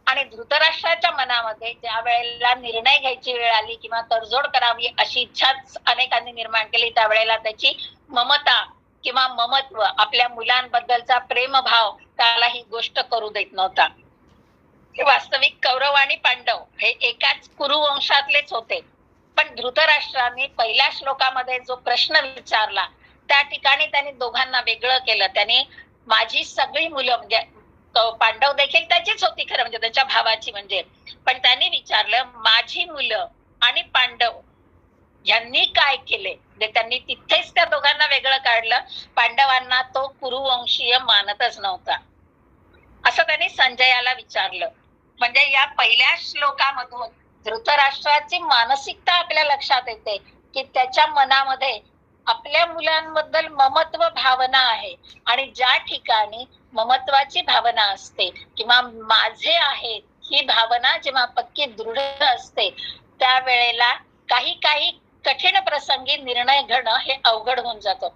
आणि धृतराष्ट्राच्या मनामध्ये ज्या वेळेला निर्णय घ्यायची वेळ आली किंवा तडजोड करावी अशी इच्छाच अनेकांनी निर्माण केली, त्यावेळेला त्याची ममता किंवा ममत्व, आपल्या मुलांबद्दलचा प्रेमभाव त्याला ही गोष्ट करू देत नव्हता. वास्तविक कौरव आणि पांडव हे एकाच कुरुवंशातलेच होते, पण धृतराष्ट्राने पहिल्या श्लोकामध्ये जो प्रश्न विचारला त्या ठिकाणी त्यांनी दोघांना वेगळं केलं. त्यांनी माझी सगळी मुलं, म्हणजे पांडव देखील त्याचीच होती खरं म्हणजे, त्याच्या भावाची म्हणजे, पण त्यांनी विचारलं माझी मुलं आणि पांडव यांनी काय केले. म्हणजे त्यांनी तिथेच त्या दोघांना वेगळं काढलं. पांडवांना तो कुरुवंशीय मानतच नव्हता, असं त्यांनी संजयाला विचारलं. म्हणजे या पहिल्या श्लोकामधून धृतराष्ट्राची मानसिकता आपल्या लक्षात येते की त्याच्या मनामध्ये आपल्या मुलांबद्दल ममत्व भावना आहे. आणि ज्या ठिकाणी ममत्वाची भावना असते किंवा माझे आहेत ही भावना जेव्हा पक्की दृढ असते, त्यावेळेला काही कठीण प्रसंगी निर्णय घेणं हे अवघड होऊन जातं.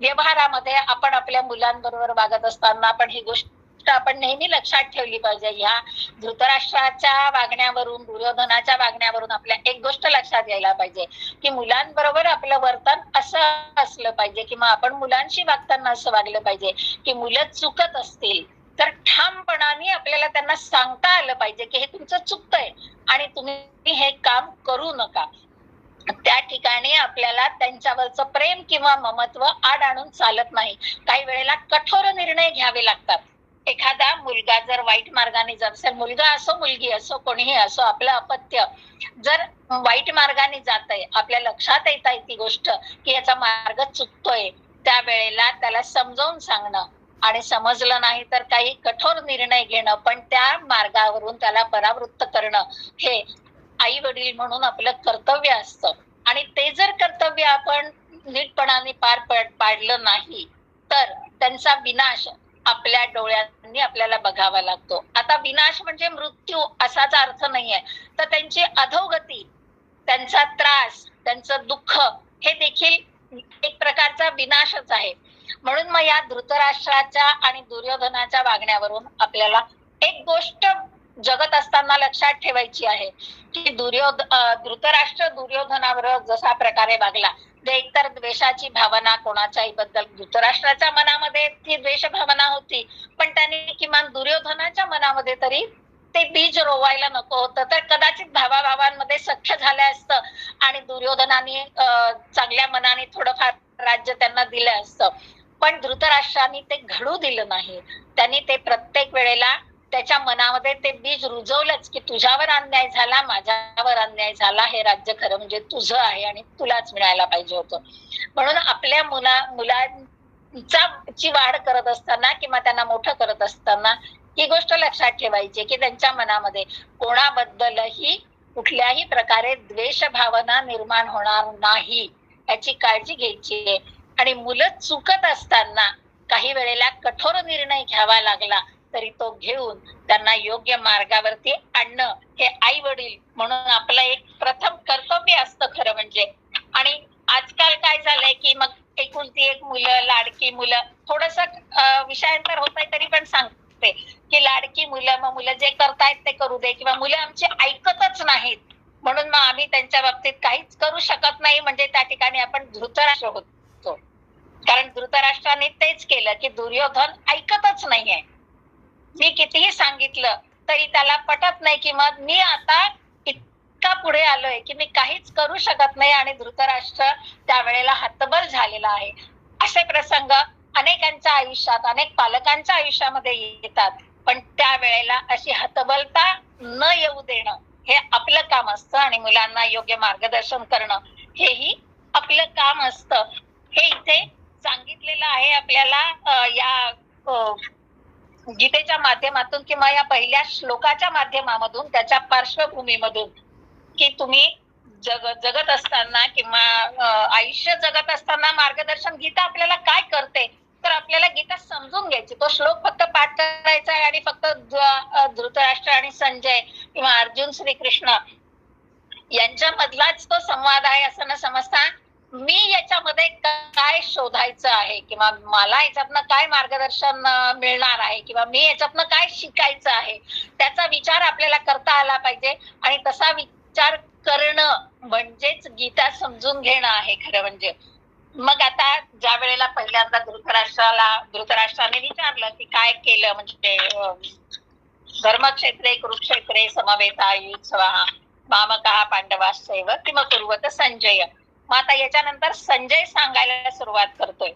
व्यवहारामध्ये आपण आपल्या मुलांबरोबर वागत असताना आपण ही गोष्ट आपण नेहमी लक्षात ठेवली पाहिजे. ह्या धृतराष्ट्राच्या वागण्यावरून, दुर्योधनाच्या वागण्यावरून आपल्या एक गोष्ट लक्षात यायला पाहिजे की मुलांबरोबर आपलं वर्तन असं असलं पाहिजे किंवा आपण मुलांशी वागताना असं वागलं पाहिजे की मुलं चुकत असतील तर ठामपणाने आपल्याला त्यांना सांगता आलं पाहिजे की हे तुमचं चुकतंय आणि तुम्ही हे काम करू नका. त्या ठिकाणी आपल्याला त्यांच्यावरचं प्रेम किंवा ममत्व आड आणून चालत नाही. काही वेळेला कठोर निर्णय घ्यावे लागतात, एखादा मुलगा जर वाईट मार्गाने जात असेल, मुलगा असो मुलगी असो कोणीही असो, आपलं अपत्य जर वाईट मार्गाने जात आहे, आपल्या लक्षात येत आहे ती गोष्ट की याचा मार्ग चुकतोय, त्यावेळेला त्याला समजावून सांगणं आणि समजलं नाही तर काही कठोर निर्णय घेणं, पण त्या मार्गावरून त्याला परावृत्त करणं हे आई वडील म्हणून आपलं कर्तव्य असतं. आणि ते जर कर्तव्य आपण नीटपणाने पाडलं नाही तर त्यांचा विनाश आपल्या डोळ्यांनी आपल्याला बघावा लागतो. आता विनाश म्हणजे मृत्यू असाच अर्थ नाहीये, तर त्यांची अधोगती, त्यांचा त्रास, त्यांचं दुःख हे देखील एक प्रकारचा विनाशच आहे. म्हणून मग या धृतराष्ट्राच्या आणि दुर्योधनाच्या वागण्यावरून आपल्याला एक गोष्ट जगत असताना लक्षात ठेवायची आहे की धृतराष्ट्र दुर्योधनावर जसा प्रकारे वागला, एकतर द्वेषाची भावना कोणाच्याही बद्दल धृतराष्ट्राच्या मनामध्ये ती द्वेष भावना होती, पण त्याने किमान दुर्योधनाच्या मनामध्ये तरी ते बीज रोवायला नको होतं, तर कदाचित भावाभावांमध्ये सख्य झालं असतं आणि दुर्योधनाने चांगल्या मनाने थोडंफार राज्य त्यांना दिलं असतं. पण धृतराष्ट्राने ते घडू दिलं नाही. त्यांनी ते प्रत्येक वेळेला त्याच्या मनामध्ये ते बीज रुजवलंच की तुझ्यावर अन्याय झाला, माझ्यावर अन्याय झाला, हे राज्य खरं म्हणजे तुझं आहे आणि तुलाच मिळायला पाहिजे होतं. म्हणून आपल्या मुलांची वाढ करत असताना किंवा त्यांना मोठं करत असताना ही गोष्ट लक्षात ठेवायची की त्यांच्या मनामध्ये कोणाबद्दलही कुठल्याही प्रकारे द्वेष भावना निर्माण होणार नाही याची काळजी घ्यायची आहे. आणि मुलं चुकत असताना काही वेळेला कठोर निर्णय घ्यावा लागला तरी तो घेऊन त्यांना योग्य मार्गावरती आणणं हे आई वडील म्हणून आपलं एक प्रथम कर्तव्य असतं खरं म्हणजे. आणि आजकाल काय झालंय की मग एकुलती एक मुलं, लाडकी मुलं, थोडस विषयांतर होत आहे तरी पण सांगते की लाडकी मुलं, मग मुलं जे करतायत ते करू दे, किंवा मुलं आमची ऐकतच नाहीत म्हणून मग आम्ही त्यांच्या बाबतीत काहीच करू शकत नाही, म्हणजे त्या ठिकाणी आपण धृतराष्ट्र होतो. कारण धृतराष्ट्राने तेच केलं की दुर्योधन ऐकतच नाहीये. मी कितीही सांगितलं तरी त्याला पटत नाही की मग मी आता इतका पुढे आलोय की मी काहीच करू शकत नाही, आणि धृतराष्ट्र त्यावेळेला हतबल झालेला आहे. असे प्रसंग अनेकांच्या आयुष्यात, अनेक पालकांच्या आयुष्यामध्ये येतात, पण त्यावेळेला अशी हतबलता न येऊ देणं हे आपलं काम असतं आणि मुलांना योग्य मार्गदर्शन करणं हेही आपलं काम असतं. हे इथे सांगितलेलं आहे आपल्याला या गीतेच्या माध्यमातून किंवा या पहिल्या श्लोकाच्या माध्यमामधून, त्याच्या पार्श्वभूमीमधून, की तुम्ही जगत असताना किंवा आयुष्य जगत असताना मार्गदर्शन गीता आपल्याला काय करते, तर आपल्याला गीता समजून घ्यायची. तो श्लोक फक्त पाठ करायचा आहे आणि फक्त धृतराष्ट्र आणि संजय किंवा अर्जुन श्रीकृष्ण यांच्यामधलाच तो संवाद आहे असं न समजता मी याच्यामध्ये काय शोधायचं आहे किंवा मला याच्यातनं काय मार्गदर्शन मिळणार आहे किंवा मी याच्यातनं काय शिकायचं आहे त्याचा विचार आपल्याला करता आला पाहिजे. आणि तसा विचार करणं म्हणजेच गीता समजून घेणं आहे खरं म्हणजे. मग आता ज्या वेळेला पहिल्यांदा धृतराष्ट्राने विचारलं की काय केलं, म्हणजे धर्मक्षेत्रे कुरुक्षेत्रे समवेतायुत्सवः मामकः पांडवाश्चैव किम कुर्वत संजय. मग आता याच्यानंतर संजय सांगायला सुरुवात करतोय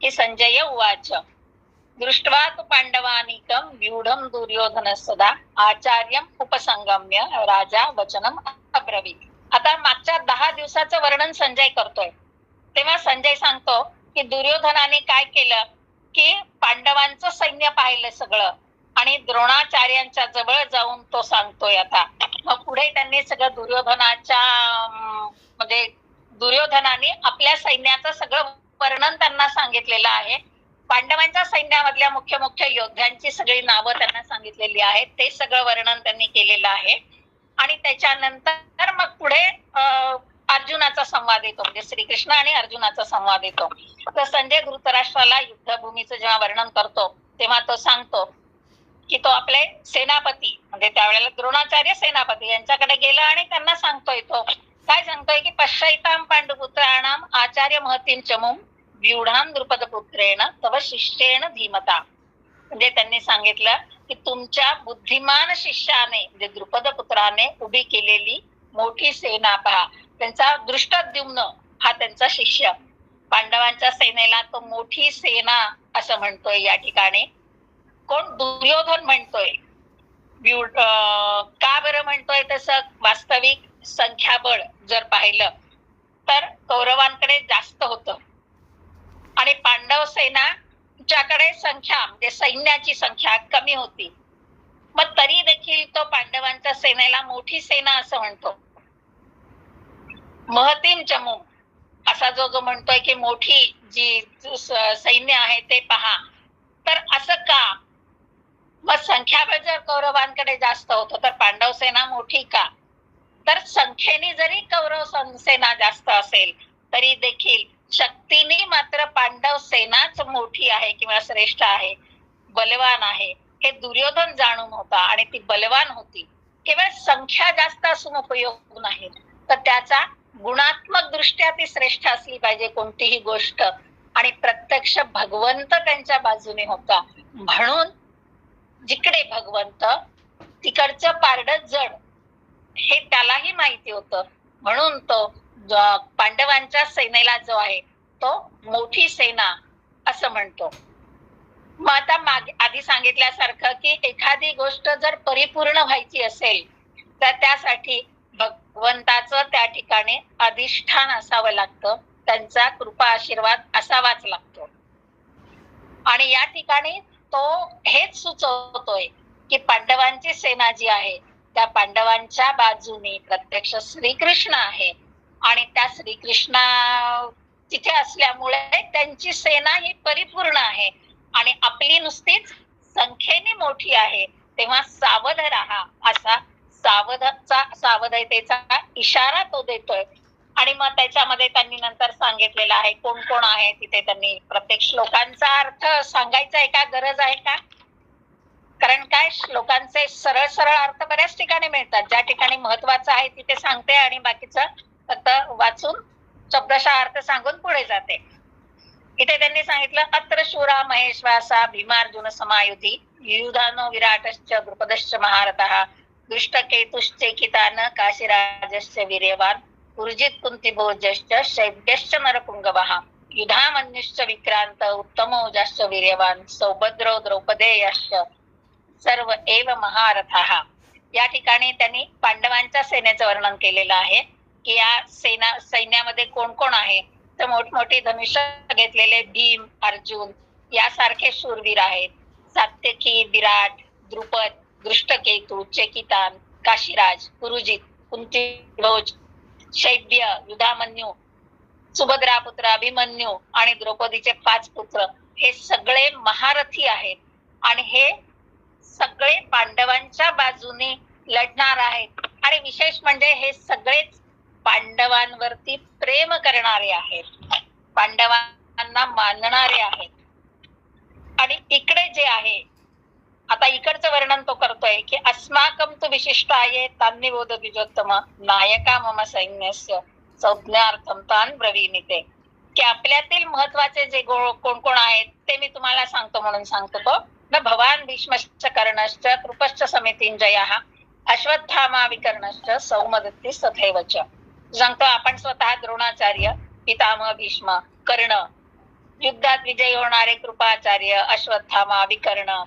की संजय उवाच दृष्ट्वा तु पांडवानीकं व्यूढं दुर्योधन सदा आचार्यम उपसंगम्य राजा वचनम अब्रवीत. आता मागच्या 10 दिवसाचं वर्णन संजय करतोय. तेव्हा संजय सांगतो की दुर्योधनाने काय केलं की पांडवांचं सैन्य पाहिलं सगळं आणि द्रोणाचार्यांच्या जवळ जाऊन तो सांगतोय. आता मग पुढे त्यांनी सगळं दुर्योधनाने आपल्या सैन्याचं सगळं वर्णन त्यांना सांगितलेलं आहे. पांडवांच्या सैन्यामधल्या मुख्य योद्ध्यांची सगळी नावं त्यांना सांगितलेली आहेत. ते सगळं वर्णन त्यांनी केलेलं आहे. आणि त्याच्यानंतर मग पुढे अर्जुनाचा संवाद येतो, म्हणजे श्रीकृष्ण आणि अर्जुनाचा संवाद येतो. तर संजय धृतराष्ट्राला युद्धभूमीचं जेव्हा वर्णन करतो तेव्हा तो सांगतो की तो आपले सेनापती, म्हणजे त्यावेळेला द्रोणाचार्य सेनापती यांच्याकडे गेला आणि त्यांना सांगतोय, तो काय सांगतोय की पश्चैताम पांडुपुत्राणाम आचार्य महतीं चमुम व्यूढां द्रुपदपुत्रेण तव शिष्येण धीमता. म्हणजे त्यांनी सांगितलं की तुमच्या बुद्धिमान शिष्याने, म्हणजे द्रुपदपुत्राने उभी केलेली मोठी सेना पहा. त्यांचा दृष्टद्युम्न हा त्यांचा शिष्य, पांडवांच्या सेनेला तो मोठी सेना असं म्हणतोय या ठिकाणी. कोण दुर्योधन म्हणतोय. का बरं म्हणतोय तसं? वास्तविक संख्याबळ जर पाहिलं तर कौरवांकडे जास्त होतं आणि पांडव सेनाच्याकडे संख्या म्हणजे सैन्याची संख्या कमी होती. मग तरी देखील तो पांडवांच्या सेनेला मोठी सेना असं म्हणतो. महतीम चमू असा जो म्हणतोय की मोठी जी सैन्य आहे ते पहा. तर असं का? मग संख्याबळ जर कौरवांकडे जास्त होतं तर पांडव सेना मोठी का? तर संख्येने जरी कौरव सेना जास्त असेल तरी देखील शक्तीने मात्र पांडव सेनाच मोठी आहे किंवा श्रेष्ठ आहे, बलवान आहे, हे दुर्योधन जाणून होता आणि ती बलवान होती. केवळ संख्या जास्त असून उपयोग नाही, तर त्याचा गुणात्मक दृष्ट्या ती श्रेष्ठ असली पाहिजे कोणतीही गोष्ट. आणि प्रत्यक्ष भगवंत त्यांच्या बाजूने होता, म्हणून जिकडे भगवंत तिकडचं पारड जड हे त्यालाही माहिती होतं, म्हणून तो पांडवांच्या सेनेला जो आहे तो मोठी सेना असं म्हणतो. मग आता आधी सांगितल्यासारखं की एखादी गोष्ट जर परिपूर्ण व्हायची असेल तर त्यासाठी भगवंताचं त्या ठिकाणी अधिष्ठान असावं लागतं, त्यांचा कृपा आशीर्वाद असावाच लागतो. आणि या ठिकाणी तो हेच सुचवतोय की पांडवांची सेना जी आहे त्या पांडवांच्या बाजूने प्रत्यक्ष श्रीकृष्ण आहे आणि त्या श्रीकृष्ण तिथे असल्यामुळे त्यांची सेना ही परिपूर्ण आहे आणि आपली नुसतीच संख्येने मोठी आहे. तेव्हा सावध राहा असा सावधतेचा इशारा तो देतोय. आणि मग त्याच्यामध्ये त्यांनी नंतर सांगितलेलं आहे कोण कोण आहे तिथे. त्यांनी प्रत्येक श्लोकांचा अर्थ सांगायचा आहे का, गरज आहे का? कारण काय, श्लोकांचे सरळ सरळ अर्थ बऱ्याच ठिकाणी मिळतात. ज्या ठिकाणी महत्वाचं आहे तिथे सांगते आणि बाकीचं फक्त वाचून शब्दशः अर्थ सांगून पुढे जाते. इथे त्यांनी सांगितलं अत्र शूरा महेश्वासा भीमार्जुन समायुधी युधानो विराटश्च द्रुपदश्च महारथः दृष्टकेतुश्चेकितान काशीराजश्च वीर्यवान उर्जित कुंतीभोजश्च शैब्यश्च नरपुंगवः युधामन्युश्च विक्रांत उत्तमोजाश्च वीर्यवान सौभद्रो द्रौपदेयश्च सर्व एव महारथः. या ठिकाणी त्यांनी पांडवांच्या सेनेचं वर्णन केलेलं आहे की या सैन्यामध्ये कोण कोण आहे. तर मोठमोठे धनुष्य घेतलेले भीम, अर्जुन यासारखे शूरवीर आहेत. सात्यकी, विराट, द्रुपद, दृष्टकेतू, चेकितान, काशीराज, पुरुजित, कुंतीभोज, शैब्य, युधामन्यू, सुभद्रा पुत्र अभिमन्यू आणि द्रौपदीचे 5 पुत्र हे सगळे महारथी आहेत आणि हे सगळे पांडवांच्या बाजूने लढणार आहेत. आणि विशेष म्हणजे हे सगळेच पांडवांवरती प्रेम करणारे आहेत, पांडवांना मानणारे आहेत. आणि इकडे जे आहे आता इकडचं वर्णन तो करतोय की अस्माकं तु विशिष्टाये तान्निबोध द्विजोत्तम नायका मम सैन्यस्य संज्ञार्थम तान ब्रवीमिते. की आपल्यातील महत्वाचे जे कोण कोण आहेत ते मी तुम्हाला सांगतो म्हणून सांगतो. न भवान भीष्मश्च कर्णश्च कृपश्च समितिंजयः अश्वत्थामा विकर्णश्च सौमदत्ती तथैवच. सांगतो आपण स्वतः द्रोणाचार्य, पितामह भीष्म, कर्ण, युद्धात विजयी होणारे कृपाचार्य, अश्वत्थामा, विकर्ण,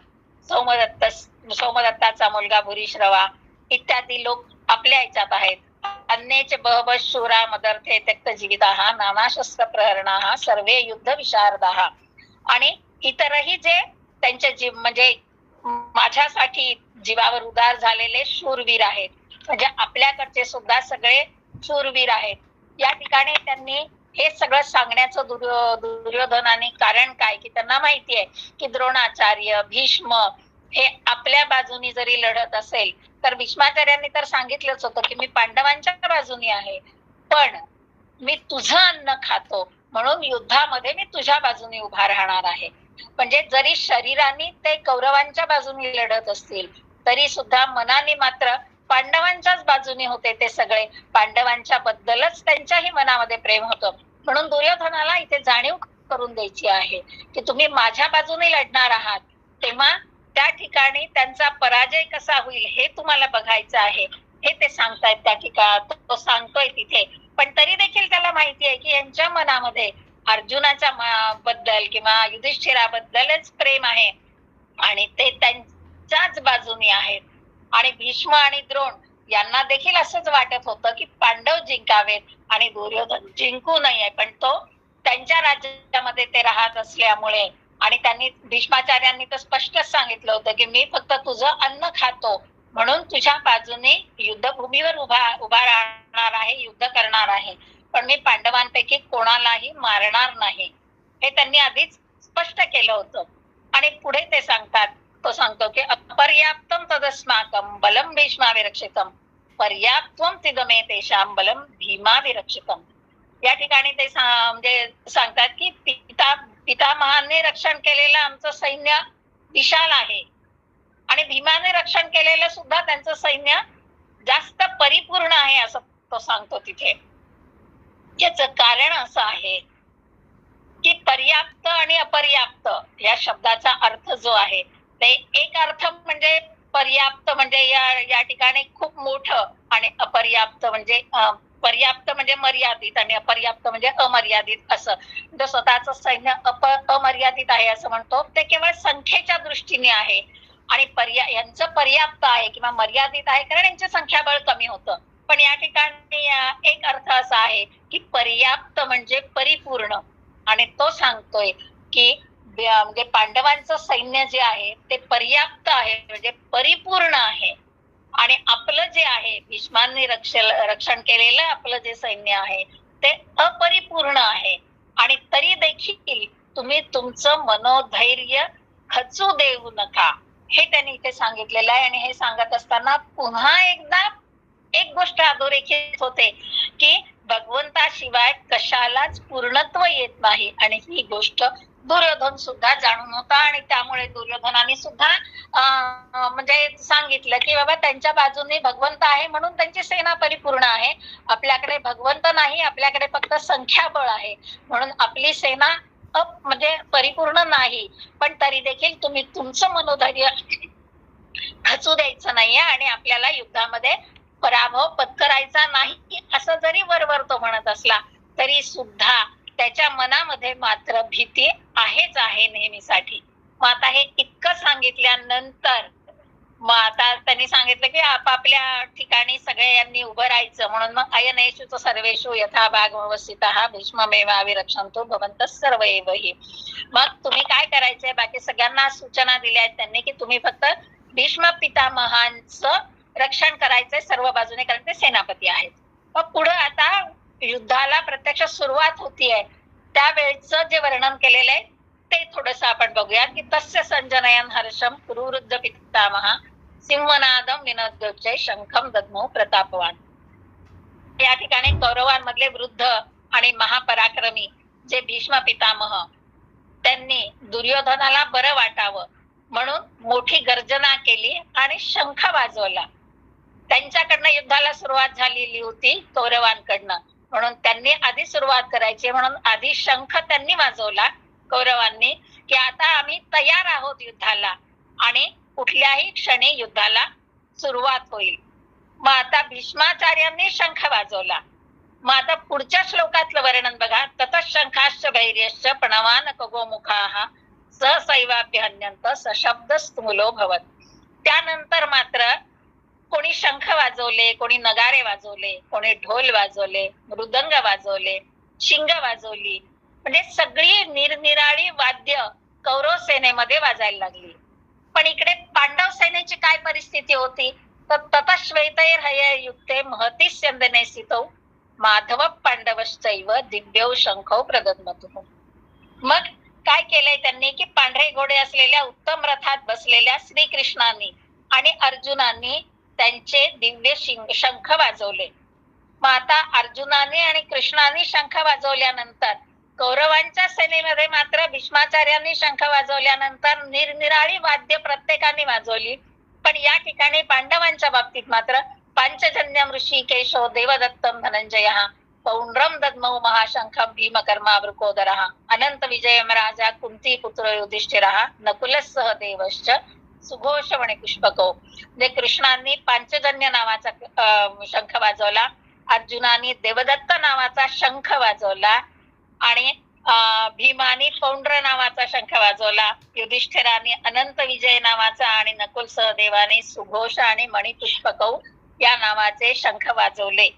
सौमदत्ताचा मुलगा भूरिश्रवा इत्यादी लोक आपल्या याच्यात आहेत. अन्येच बहवः शूरा मदर्थे त्यक्त जीविताः नानाशस्त्र प्रहरणाः सर्वे युद्ध विशारदाः. आणि इतरही जे त्यांचे जीव म्हणजे माझ्यासाठी जीवावर उदार झालेले शूरवीर आहेत, म्हणजे आपल्याकडचे सुद्धा सगळे शूरवीर आहेत. या ठिकाणी त्यांनी हे सगळं सांगण्याचं दुर्योधनाने कारण काय की त्यांना माहिती आहे की द्रोणाचार्य, भीष्म हे आपल्या बाजूनी जरी लढत असेल तर भीष्माचार्यांनी तर सांगितलंच होतं की मी पांडवांच्या बाजूनी आहे, पण मी तुझं अन्न खातो म्हणून युद्धामध्ये मी तुझ्या बाजूने उभा राहणार आहे. म्हणजे जरी शरीराने ते कौरवांच्या बाजूने लढत असतील तरी सुद्धा मनाने मात्र पांडवांच्याच बाजूने होते. ते सगळे पांडवांच्या बद्दलच त्यांच्याही मनामध्ये प्रेम होतं. म्हणून दुर्योधनाला इथे जाणीव करून द्यायची आहे की तुम्ही माझ्या बाजूने लढणार आहात, तेव्हा त्या ठिकाणी त्यांचा पराजय कसा होईल हे तुम्हाला बघायचं आहे, हे ते सांगतायत त्या ठिकाणी. तो सांगतोय तिथे, पण तरी देखील त्याला माहिती आहे की यांच्या मनामध्ये अर्जुनाच्या बद्दल किंवा युधिष्ठिराबद्दलच प्रेम आहे आणि ते त्यांच्याच बाजूने आहेत. आणि भीष्म आणि द्रोण यांना देखील असंच वाटत होतं की पांडव जिंकावेत आणि दुर्योधन जिंकू नये, पण तो त्यांच्या राज्यामध्ये ते राहत असल्यामुळे आणि त्यांनी भीष्माचार्यांनी तर स्पष्टच सांगितलं होतं की मी फक्त तुझं अन्न खातो म्हणून तुझ्या बाजूने युद्धभूमीवर उभा राहणार आहे, युद्ध करणार आहे, पण मी पांडवांपैकी कोणालाही मारणार नाही, हे त्यांनी आधीच स्पष्ट केलं होतं. आणि पुढे ते सांगतात, तो सांगतो की अपर्याप्तम तदस्माकम बलम भीष्माविरक्षितम पर्याप्तम तिदमे तेषाम बलम भीमाविरक्षितम. या ठिकाणी ते म्हणजे सांगतात की पितामहांनी रक्षण केलेलं आमचं सैन्य विशाल आहे आणि भीमाने रक्षण केलेलं सुद्धा त्यांचं सैन्य जास्त परिपूर्ण आहे, असं तो सांगतो तिथे. याचं कारण असं आहे की पर्याप्त आणि अपर्याप्त या शब्दाचा अर्थ जो आहे ते एक अर्थ म्हणजे पर्याप्त म्हणजे या ठिकाणी खूप मोठं आणि अपर्याप्त म्हणजे पर्याप्त म्हणजे मर्यादित आणि अपर्याप्त म्हणजे अमर्यादित असं. जो स्वतःचं सैन्य अमर्यादित आहे असं म्हणतो ते केवळ संख्येच्या दृष्टीने आहे आणि यांचं पर्याप्त आहे किंवा मर्यादित आहे कारण यांचे संख्याबळ कमी होतं. पण या ठिकाणी एक अर्थ असा आहे की पर्याप्त म्हणजे परिपूर्ण आणि तो सांगतोय की म्हणजे पांडवांचं सैन्य जे आहे ते पर्याप्त आहे म्हणजे परिपूर्ण आहे आणि आपलं जे आहे भीष्मांनी रक्षण केलेलं आपलं जे सैन्य आहे ते अपरिपूर्ण आहे आणि तरी देखील तुम्ही तुमचं मनोधैर्य खचू देऊ नका, हे त्यांनी इथे सांगितलेलं आहे. आणि हे सांगत असताना पुन्हा एकदा एक गोष्ट अधोरेखित होते की भगवंताशिवाय कशालाच पूर्णत्व येत नाही आणि ही गोष्ट दुर्योधन सुद्धा जाणून होता आणि त्यामुळे दुर्योधनाने सुद्धा म्हणजे सांगितलं की बाबा त्यांच्या बाजूने भगवंत आहे म्हणून त्यांची सेना परिपूर्ण आहे, आपल्याकडे भगवंत नाही, आपल्याकडे फक्त संख्याबळ आहे म्हणून आपली सेना म्हणजे परिपूर्ण नाही, पण तरी देखील तुम्ही तुमचं मनोधैर्य खचू द्यायचं नाहीये आणि आपल्याला युद्धामध्ये पराभव पत्करायचा नाही असं जरी वरवर तो म्हणत असला तरी सुद्धा त्याच्या मनामध्ये मात्र भीती आहेच आहे नेहमीसाठी. मग आता हे इतकं सांगितल्यानंतर मग आता त्यांनी सांगितलं की आपापल्या ठिकाणी सगळ्यांनी उभं राहायचं म्हणून मग अयनेषु सर्वेषु यथा भाग व्यवस्थितः भीष्ममेवाविरक्षन्तु भवन्तः सर्व एव हि. मग तुम्ही काय करायचंय, बाकी सगळ्यांना सूचना दिल्या आहेत त्यांनी की तुम्ही फक्त भीष्म पितामहांचं रक्षण करायचंय सर्व बाजूने कारण ते सेनापती आहेत. मग पुढे आता युद्धाला प्रत्यक्ष सुरुवात होतीये त्यावेळेचं जे वर्णन केलेलं आहे ते थोडस आपण बघूया की तस्य संजनयन हर्षम कुरुवृद्ध पितामहा सिंहनादम विनोद्योच्चै शंखम दद्मौ प्रतापवान. या ठिकाणी कौरवांमधले वृद्ध आणि महापराक्रमी जे भीष्म पितामह त्यांनी दुर्योधनाला बरं वाटावं म्हणून मोठी गर्जना केली आणि शंख वाजवला. त्यांच्याकडनं युद्धाला सुरुवात झालेली होती कौरवांकडनं म्हणून त्यांनी आधी सुरुवात करायची म्हणून आधी शंख त्यांनी वाजवला कौरवांनी की आता आम्ही तयार आहोत युद्धाला आणि कुठल्याही क्षणी युद्धाला सुरुवात होईल. मग आता भीष्माचार्यांनी शंख वाजवला. मग आता पुढच्या श्लोकातलं वर्णन बघा, ततः शंखाश्च भैर्यश्च प्रणवान खगोमुखाः सहसैवाभ्यहन्यन्त सशब्दस्तुमुलो भवत. त्यानंतर मात्र कोणी शंख वाजवले, कोणी नगारे वाजवले, कोणी ढोल वाजवले, मृदंग वाजवले, शिंग वाजवली, म्हणजे सगळी निरनिराळी वाद्य कौरव सेनेमध्ये वाजायला लागली. पण इकडे पांडव सेनेची काय परिस्थिती होती तर ततश्वेतैर्हययुक्ते महती स्यंदने स्थितौ माधव पांडवश्चैव दिव्यौ शंखौ प्रदद्मतुः. मग काय केलंय त्यांनी की पांढरे घोडे असलेल्या उत्तम रथात बसलेल्या श्रीकृष्णांनी आणि अर्जुनांनी त्यांचे दिव्य शंख वाजवले. मग आता अर्जुनाने आणि कृष्णाने शंख वाजवल्यानंतर कौरवांच्या सेनेमध्ये मात्र भीष्माचार्यांनी शंख वाजवल्यानंतर निरनिराळी वाद्य प्रत्येकाने वाजवली. पण या ठिकाणी पांडवांच्या बाबतीत मात्र पांचजन्यम ऋषिकेशो देवदत्तम धनंजयः पौंड्रम दद्मौ महाशंखम भीमकर्मा वृकोदरः अनंत विजयम राजा कुंती पुत्र युधिष्ठिरः नकुलसह देवश्च सुघोषवणे पुष्पको. म्हणजे कृष्णांनी पांचजन्य नावाचा शंख वाजवला, अर्जुनाने देवदत्त नावाचा शंख वाजवला आणि भीमाने पौंड्र नावाचा शंख वाजवला, युधिष्ठिराने अनंत विजय नावाचा आणि नकुल सहदेवाने सुघोष आणि मणिपुष्पकौ या नावाचे शंख वाजवले.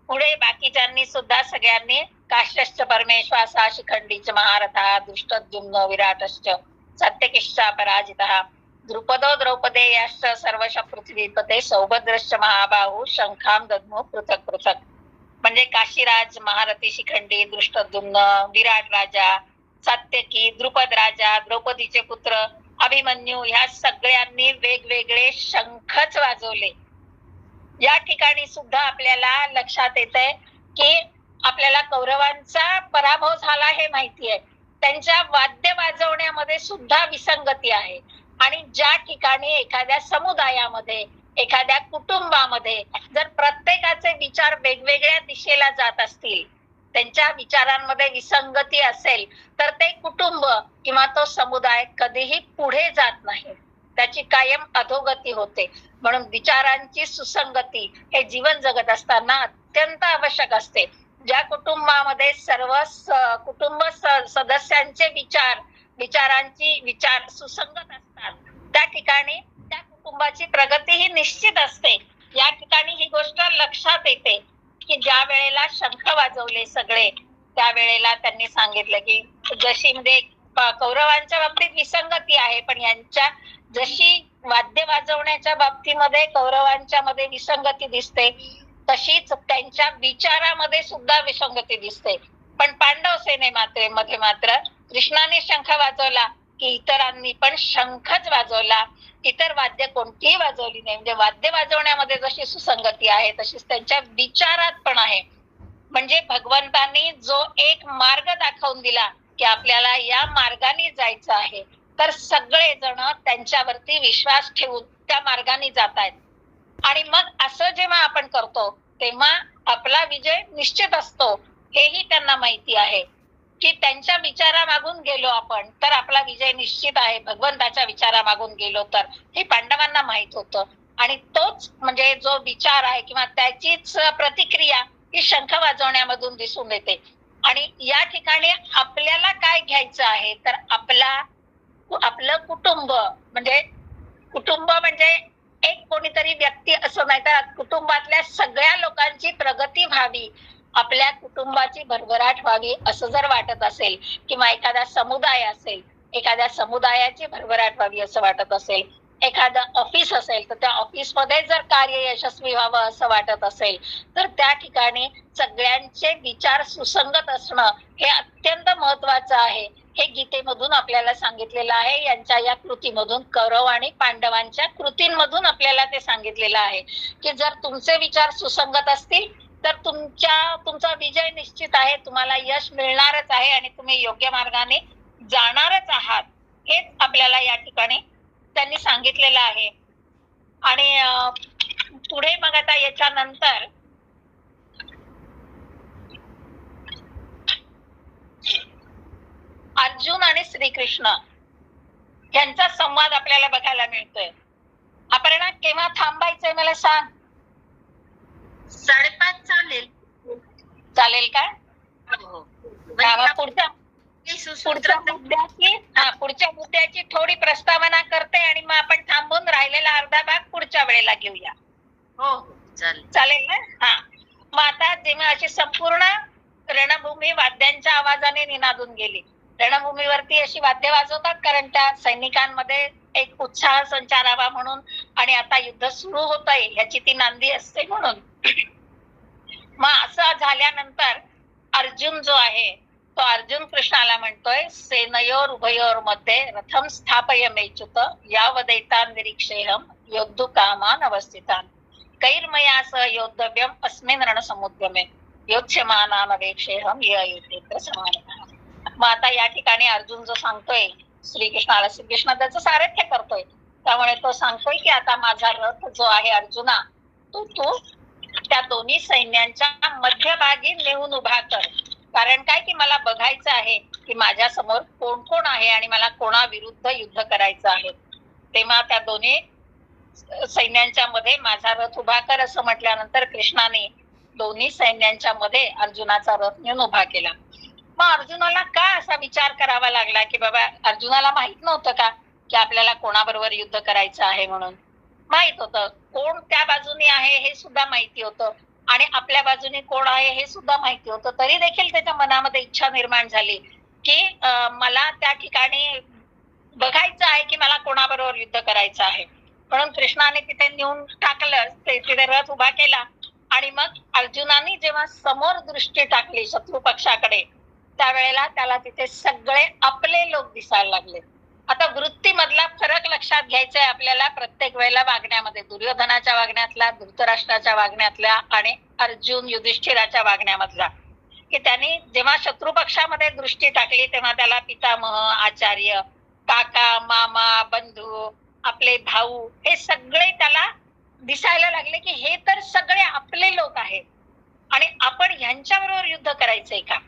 पुढे बाकीच्यांनी सुद्धा सगळ्यांनी काश्यश्च परमेश्वासा शिखंडीच महारथा दृष्टद्युम्न विराटश्च सत्यकिश्चा पराजितः द्रुपदो द्रौपदेयाश्च सर्वश पृथ्वीपते सौभद्रश्च महाबाहू शंखाम दद्मो पृथक पृथक. म्हणजे काशीराज, महारथी शिखंडी, दृष्टद्युम्न, विराट राजा, सात्यकी, द्रुपद राजा, द्रौपदीचे पुत्र अभिमन्यू ह्या सगळ्यांनी वेगवेगळे शंखच वाजवले. या ठिकाणी सुद्धा आपल्याला लक्षात येतंय की आपल्याला कौरवांचा पराभव झाला हे माहिती आहे, त्यांच्या वाद्य वाजवण्यामध्ये सुद्धा विसंगती आहे. आणि ज्या ठिकाणी एखाद्या समुदायामध्ये, एखाद्या कुटुंबामध्ये जर प्रत्येकाचे विचार वेगवेगळ्या दिशेला जात असतील, त्यांच्या विचारांमध्ये विसंगती असेल, तर ते कुटुंब किंवा तो समुदाय कधीही पुढे जात नाही, त्याची कायम अधोगती होते. म्हणून विचारांची सुसंगती हे जीवन जगत असताना अत्यंत आवश्यक असते. ज्या कुटुंबामध्ये सर्व कुटुंब सदस्यांचे विचार सुसंगत असतात, त्या ठिकाणी त्या कुटुंबाची प्रगती ही निश्चित असते. या ठिकाणी ही गोष्ट लक्षात येते की ज्या वेळेला शंख वाजवले सगळे, त्यावेळेला त्यांनी सांगितलं की जशी म्हणजे कौरवांच्या बाबतीत विसंगती आहे, पण यांच्या जशी वाद्य वाजवण्याच्या बाबतीमध्ये कौरवांच्या मध्ये विसंगती दिसते, तशीच त्यांच्या विचारामध्ये सुद्धा विसंगती दिसते. पण पांडव सेनेमध्ये मात्र कृष्णाने शंख वाजवला की इतरांनी पण शंखच वाजवला, इतर वाद्य कोणतीही वाजवली नाही. म्हणजे वाद्य वाजवण्यामध्ये जशी सुसंगती आहे तशीच त्यांच्या विचारात पण आहे. म्हणजे भगवंतांनी जो एक मार्ग दाखवून दिला की आपल्याला या मार्गाने जायचं आहे, तर सगळे जण त्यांच्यावरती विश्वास ठेवून त्या मार्गाने जात आहेत. आणि मग असं जेव्हा आपण करतो तेव्हा आपला विजय निश्चित असतो, हेही त्यांना माहिती आहे की त्यांच्या विचारामागून गेलो आपण तर आपला विजय निश्चित आहे, भगवंताच्या विचारामागून गेलो तर, हे पांडवांना माहित होतं. आणि तोच म्हणजे जो विचार आहे किंवा त्याचीच प्रतिक्रिया ही शंख वाजवण्यामधून दिसून येते. आणि या ठिकाणी आपल्याला काय घ्यायचं आहे, तर आपलं कुटुंब म्हणजे एक कोणीतरी व्यक्ती असं नाही, तर कुटुंबातल्या सगळ्या लोकांची प्रगती व्हावी, आपल्या कुटुंबाची भरभराट व्हावी असं जर वाटत असेल, किंवा एखादा समुदाय असेल, एखाद्या समुदायाची भरभराट व्हावी असं वाटत असेल, एखादं ऑफिस असेल तर त्या ऑफिसमध्ये जर कार्य यशस्वी व्हावं असं वाटत असेल, तर त्या ठिकाणी सगळ्यांचे विचार सुसंगत असणं हे अत्यंत महत्वाचं आहे. हे गीतेमधून आपल्याला सांगितलेलं आहे. यांच्या या कृतीमधून, कौरव आणि पांडवांच्या कृतींमधून आपल्याला ते सांगितलेलं आहे की जर तुमचे विचार सुसंगत असतील तर तुमचा विजय निश्चित आहे, तुम्हाला यश मिळणारच आहे आणि तुम्ही योग्य मार्गाने जाणारच आहात. हेच आपल्याला या ठिकाणी त्यांनी सांगितलेलं आहे. आणि पुढे मग आता याच्यानंतर अर्जुन आणि श्रीकृष्ण यांचा संवाद आपल्याला बघायला मिळतोय. अपर्णा, केव्हा थांबायचंय मला सांग? 5:30 चालेल. चालेल का? पुढच्या मुद्द्याची थोडी प्रस्तावना करते आणि मग आपण थांबून राहिलेला अर्धा भाग पुढच्या वेळेला घेऊया. हो चालेल ना? हा, मग आता जेव्हा अशी संपूर्ण रणभूमी वाद्यांच्या आवाजाने निनादून गेली, रणभूमीवरती अशी वाद्य वाजवतात कारण त्या सैनिकांमध्ये एक उत्साह संचारावा म्हणून, आणि आता युद्ध सुरू होत आहे ह्याची ती नांदी असते म्हणून. मग असं झाल्यानंतर अर्जुन जो आहे तो अर्जुन कृष्णाला म्हणतोय, सेनयोर उभयोर मध्ये रथम स्थापय मेच्युत यावदैतान निरीक्षेहम योद्धु कामान अवस्थितान कैर्मया सह योद्धव्यम अस्मिन् रणसमुद्यमे योत्स्यमानानवेक्षेहम युद्धेत्र समानः. मग आता या ठिकाणी अर्जुन जो सांगतोय श्रीकृष्णाला, श्रीकृष्ण त्याचं सारथ्य करतोय, त्यामुळे तो सांगतोय की आता माझा रथ जो आहे अर्जुना, तू त्या दोन्ही सैन्यांच्या मध्यभागी नेऊन उभा कर. कारण काय की मला बघायचं आहे की माझ्या समोर कोण कोण आहे आणि मला कोणाविरुद्ध युद्ध करायचं आहे. तेव्हा त्या दोन्ही सैन्यांच्या मध्ये माझा रथ उभा कर असं म्हटल्यानंतर कृष्णाने दोन्ही सैन्यांच्या मध्ये अर्जुनाचा रथ नेऊन उभा केला. मग मग अर्जुनाला का असा विचार करावा लागला की बाबा अर्जुनाला माहित नव्हतं का की आपल्याला कोणाबरोबर युद्ध करायचं आहे म्हणून? माहित होतं. कोण त्या बाजूने आहे हे सुद्धा माहिती होतं आणि आपल्या बाजूने कोण आहे हे सुद्धा माहिती होतं. तरी देखील त्याच्या मनामध्ये इच्छा निर्माण झाली की मला त्या ठिकाणी बघायचं आहे की मला कोणाबरोबर युद्ध करायचं आहे. म्हणून कृष्णाने तिथे नेऊन टाकलं, तिथे रथ उभा केला आणि मग अर्जुनाने जेव्हा समोर दृष्टी टाकली शत्रू पक्षाकडे त्यावेळेला त्याला तिथे सगळे आपले लोक दिसायला लागले. आता वृत्तीमधला फरक लक्षात घ्यायचा आहे आपल्याला प्रत्येक वेळेला वागण्यामध्ये, दुर्योधनाच्या वागण्यातला, धृतराष्ट्राच्या वागण्यातल्या आणि अर्जुन युधिष्ठिराच्या वागण्यामधला, की त्यांनी जेव्हा शत्रू पक्षामध्ये दृष्टी टाकली तेव्हा त्याला पितामह, आचार्य, काका, मामा, बंधू, आपले भाऊ हे सगळे त्याला दिसायला लागले की हे तर सगळे आपले लोक आहेत आणि आपण ह्यांच्याबरोबर युद्ध करायचंय का?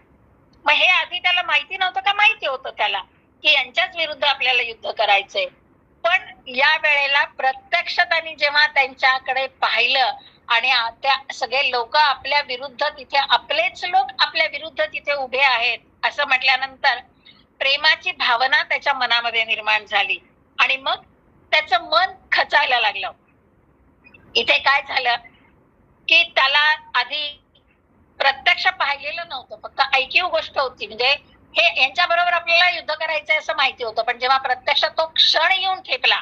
मग हे आधी त्याला माहिती नव्हतं का? माहिती होतं त्याला की यांच्याच विरुद्ध आपल्याला युद्ध करायचंय. पण या वेळेला प्रत्यक्ष त्यांनी जेव्हा त्यांच्याकडे पाहिलं आणि त्या सगळे लोक आपल्या विरुद्ध तिथे, आपलेच लोक आपल्या विरुद्ध तिथे उभे आहेत असं म्हटल्यानंतर प्रेमाची भावना त्याच्या मनामध्ये निर्माण झाली आणि मग त्याचं मन खचायला लागलं. इथे काय झालं की त्याला आधी प्रत्यक्ष पाहिलेलं नव्हतं, फक्त ऐकीव गोष्ट होती. म्हणजे हे यांच्या बरोबर आपल्याला युद्ध करायचंय असं माहिती होतं, पण जेव्हा प्रत्यक्ष तो क्षण येऊन ठेपला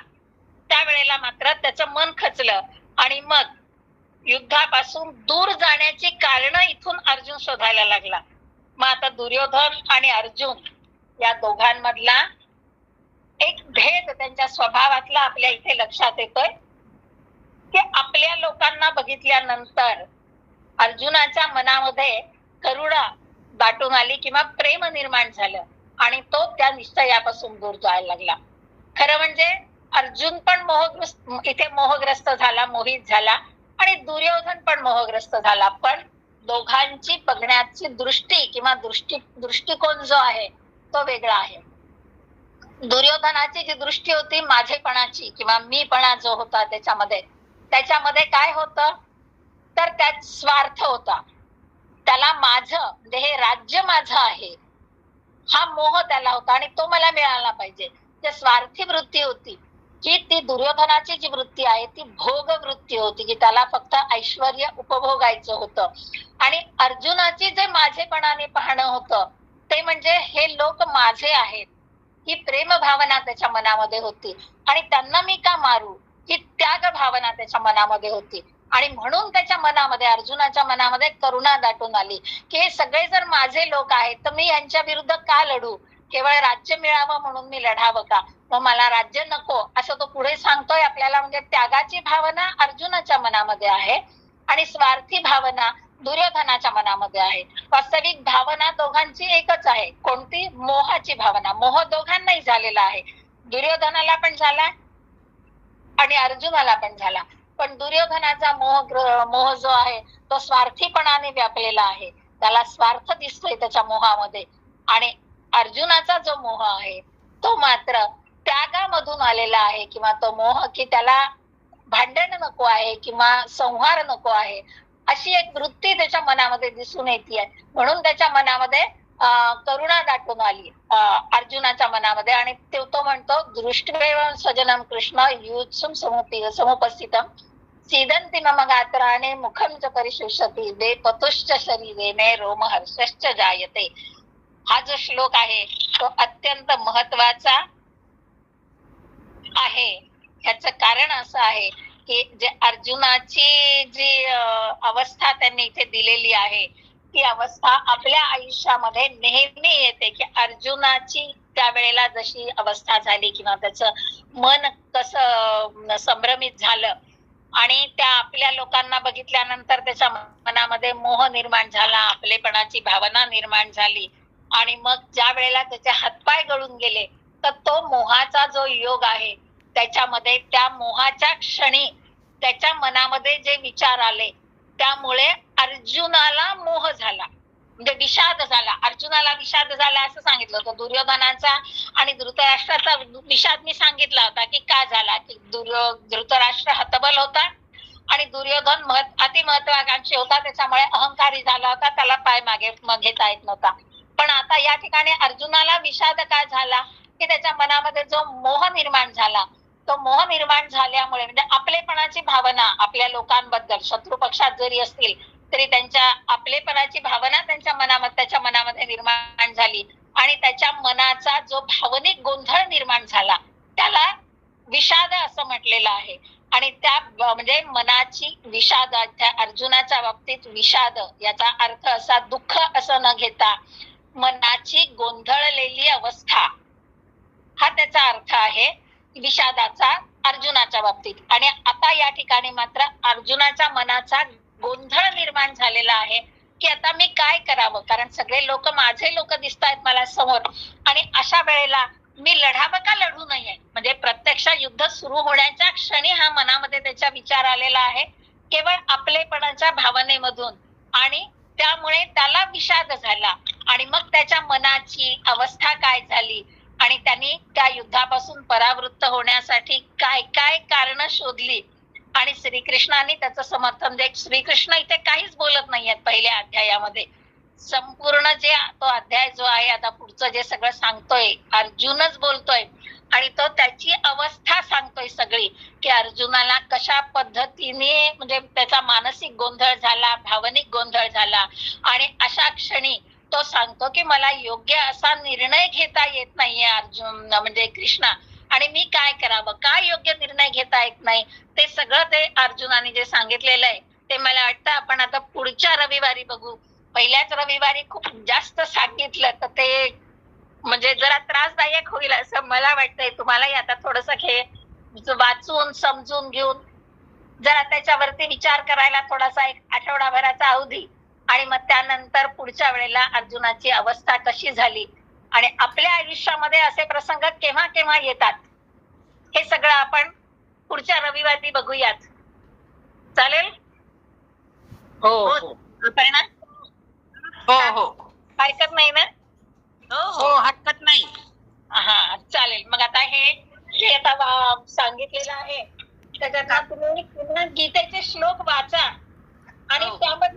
त्यावेळेला मात्र त्याचं मन खचलं आणि मग युद्धापासून दूर जाण्याची कारण इथून अर्जुन शोधायला लागला. मग आता दुर्योधन आणि अर्जुन या दोघांमधला एक भेद त्यांच्या स्वभावातला आपल्या इथे लक्षात येतोय की आपल्या लोकांना बघितल्यानंतर अर्जुनाच्या मनामध्ये करुणा दाटून आली किंवा प्रेम निर्माण झालं आणि तो त्या निश्चयापासून दूर जायला लागला. खरं म्हणजे अर्जुन पण इथे मोहग्रस्त झाला, मोहित झाला आणि दुर्योधन पण मोहग्रस्त झाला. पण दोघांची बघण्याची दृष्टी किंवा दृष्टिकोन जो आहे तो वेगळा आहे. दुर्योधनाची जी दृष्टी होती माझेपणाची किंवा मीपणा जो होता त्याच्यामध्ये काय होतं तर त्यात स्वार्थ होता. त्याला माझं म्हणजे हे राज्य माझं आहे हा मोह त्याला होता आणि तो मला मिळाला पाहिजे. ते स्वार्थी वृत्ती होती की ती दुर्योधनाची जी वृत्ती आहे ती भोग वृत्ती होती की त्याला फक्त ऐश्वर्य उपभोगायचं होतं. आणि अर्जुनाची जे माझेपणाने पाहणं होतं ते म्हणजे हे लोक माझे आहेत ही प्रेम भावना त्याच्या मनामध्ये होती आणि त्यांना मी का मारू ही त्याग भावना त्याच्या मनामध्ये होती. आणि म्हणून त्याच्या मनामध्ये, अर्जुनाच्या मनामध्ये करुणा दाटून आली की हे सगळे जर माझे लोक आहेत तर मी यांच्या विरुद्ध का लढू? केवळ राज्य मिळावं म्हणून मी लढावं का? मग मला राज्य नको असं तो पुढे सांगतोय आपल्याला. म्हणजे त्यागाची भावना अर्जुनाच्या मनामध्ये आहे आणि स्वार्थी भावना दुर्योधनाच्या मनामध्ये आहे. वास्तविक भावना दोघांची एकच आहे. कोणती? मोहाची भावना. मोह दोघांनाही झालेला आहे, दुर्योधनाला पण झाला आणि अर्जुनाला पण झाला. पण दुर्योधनाचा मोह जो आहे तो स्वार्थीपणाने व्यापलेला आहे, त्याला स्वार्थ दिसतोय त्याच्या मोहामध्ये. आणि अर्जुनाचा जो मोह आहे तो मात्र त्यागामधून आलेला आहे किंवा तो मोह की त्याला भांडण नको आहे किंवा संहार नको आहे अशी एक वृत्ती त्याच्या मनामध्ये दिसून येते. म्हणून त्याच्या मनामध्ये करुणा दाटून आली अर्जुनाच्या मनामध्ये आणि तो म्हणतो दृष्ट्वेव सजनम कृष्ण युत्सुम समुपस्थितम सीदंती मम गात्राणे मुखम च परिशुष्यति वे पतुश्च शरीरे मे रोमहर्षश्च जायते. हा जो श्लोक आहे तो अत्यंत महत्वाचा आहे. ह्याचं कारण असं आहे की जे अर्जुनाची जी अवस्था त्यांनी इथे दिलेली आहे ती अवस्था आपल्या आयुष्यामध्ये नेहमी येते की अर्जुनाची त्यावेळेला जशी अवस्था झाली किंवा त्याचं मन कसं संभ्रमित झालं आणि त्या आपल्या लोकांना बघितल्यानंतर त्याच्या मनामध्ये मोह निर्माण झाला, आपलेपणाची भावना निर्माण झाली आणि मग ज्या वेळेला त्याचे हातपाय गळून गेले तर तो मोहाचा जो योग आहे त्याच्यामध्ये त्या मोहाच्या क्षणी त्याच्या मनामध्ये जे विचार आले त्यामुळे अर्जुनाला मोह झाला, म्हणजे विषाद झाला. अर्जुनाला विषाद झाला असं सांगितलं होतं. दुर्योधनाचा आणि धृतराष्ट्राचा विषाद मी सांगितला होता की का झाला की धृतराष्ट्र हतबल होता आणि दुर्योधन अति महत्वाकांक्षी होता, त्याच्यामुळे अहंकारी झाला होता, त्याला पाय मागे घेता येत नव्हता. पण आता या ठिकाणी अर्जुनाला विषाद का झाला की त्याच्या मनामध्ये जो मोह निर्माण झाला, तो मोह निर्माण झाल्यामुळे म्हणजे आपलेपणाची भावना आपल्या लोकांबद्दल शत्रू पक्षात जरी असतील तरी त्यांच्या आपलेपणाची भावना त्याच्या मनामध्ये निर्माण झाली आणि त्याच्या मनाचा जो भावनिक गोंधळ निर्माण झाला त्याला विषाद असं म्हटलेलं आहे. आणि त्या म्हणजे मनाची विषाद, त्या अर्जुनाच्या बाबतीत विषाद याचा अर्थ असा दुःख असं न घेता मनाची गोंधळलेली अवस्था हा त्याचा अर्थ आहे विषादाचा अर्जुनाच्या बाबतीत. आणि आता या ठिकाणी मात्र अर्जुनाच्या मनाचा गोंधळ निर्माण झालेला आहे की आता मी काय करावं, कारण सगळे लोक माझे लोक दिसत आहेत मला समोर आणि अशा वेळेला मी लढावं का लढू नये, म्हणजे प्रत्यक्ष युद्ध सुरू होण्याच्या क्षणी हा मनामध्ये त्याचा विचार आलेला आहे केवळ आपलेपणाच्या भावनेमधून आणि त्यामुळे त्याला विषाद झाला. आणि मग त्याच्या मनाची अवस्था काय झाली आणि त्यांनी त्या युद्धापासून परावृत्त होण्यासाठी काय काय कारण शोधली आणि श्रीकृष्णाने त्याचं समर्थन देत. श्रीकृष्ण इथे काहीच बोलत नाहीयेत पहिल्या अध्यायामध्ये, संपूर्ण जे तो अध्याय जो आहे आता पुढचं जे सगळं सांगतोय अर्जुनच बोलतोय आणि तो त्याची अवस्था सांगतोय सगळी की अर्जुनाला कशा पद्धतीने म्हणजे त्याचा मानसिक गोंधळ झाला, भावनिक गोंधळ झाला आणि अशा क्षणी तो सांगतो की मला योग्य असा निर्णय घेता येत नाहीये अर्जुन म्हणजे कृष्णा, आणि मी काय करावं, काय योग्य निर्णय घेता येत नाही, ते सगळं ते अर्जुनाने जे सांगितलेलं आहे ते मला वाटतं आपण आता पुढच्या रविवारी बघू. पहिल्याच रविवारी खूप जास्त सांगितलं तर ते म्हणजे जरा त्रासदायक होईल असं मला वाटतंय. तुम्हालाही आता थोडस हे वाचून समजून घेऊन जरा त्याच्यावरती विचार करायला थोडासा एक आठवडाभराचा अवधी आणि मग त्यानंतर पुढच्या वेळेला अर्जुनाची अवस्था कशी झाली आणि आपल्या आयुष्यामध्ये असे प्रसंग केव्हा केव्हा येतात हे सगळं आपण पुढच्या रविवारी बघूयात. चालेल? हो आहे ना? हो हो हरकत नाही ना? हो हरकत नाही. हा चालेल. मग आता हे आता सांगितलेलं आहे त्याच्यात तुम्ही पुन्हा गीतेचे श्लोक वाचा आणि हो. त्यामध्ये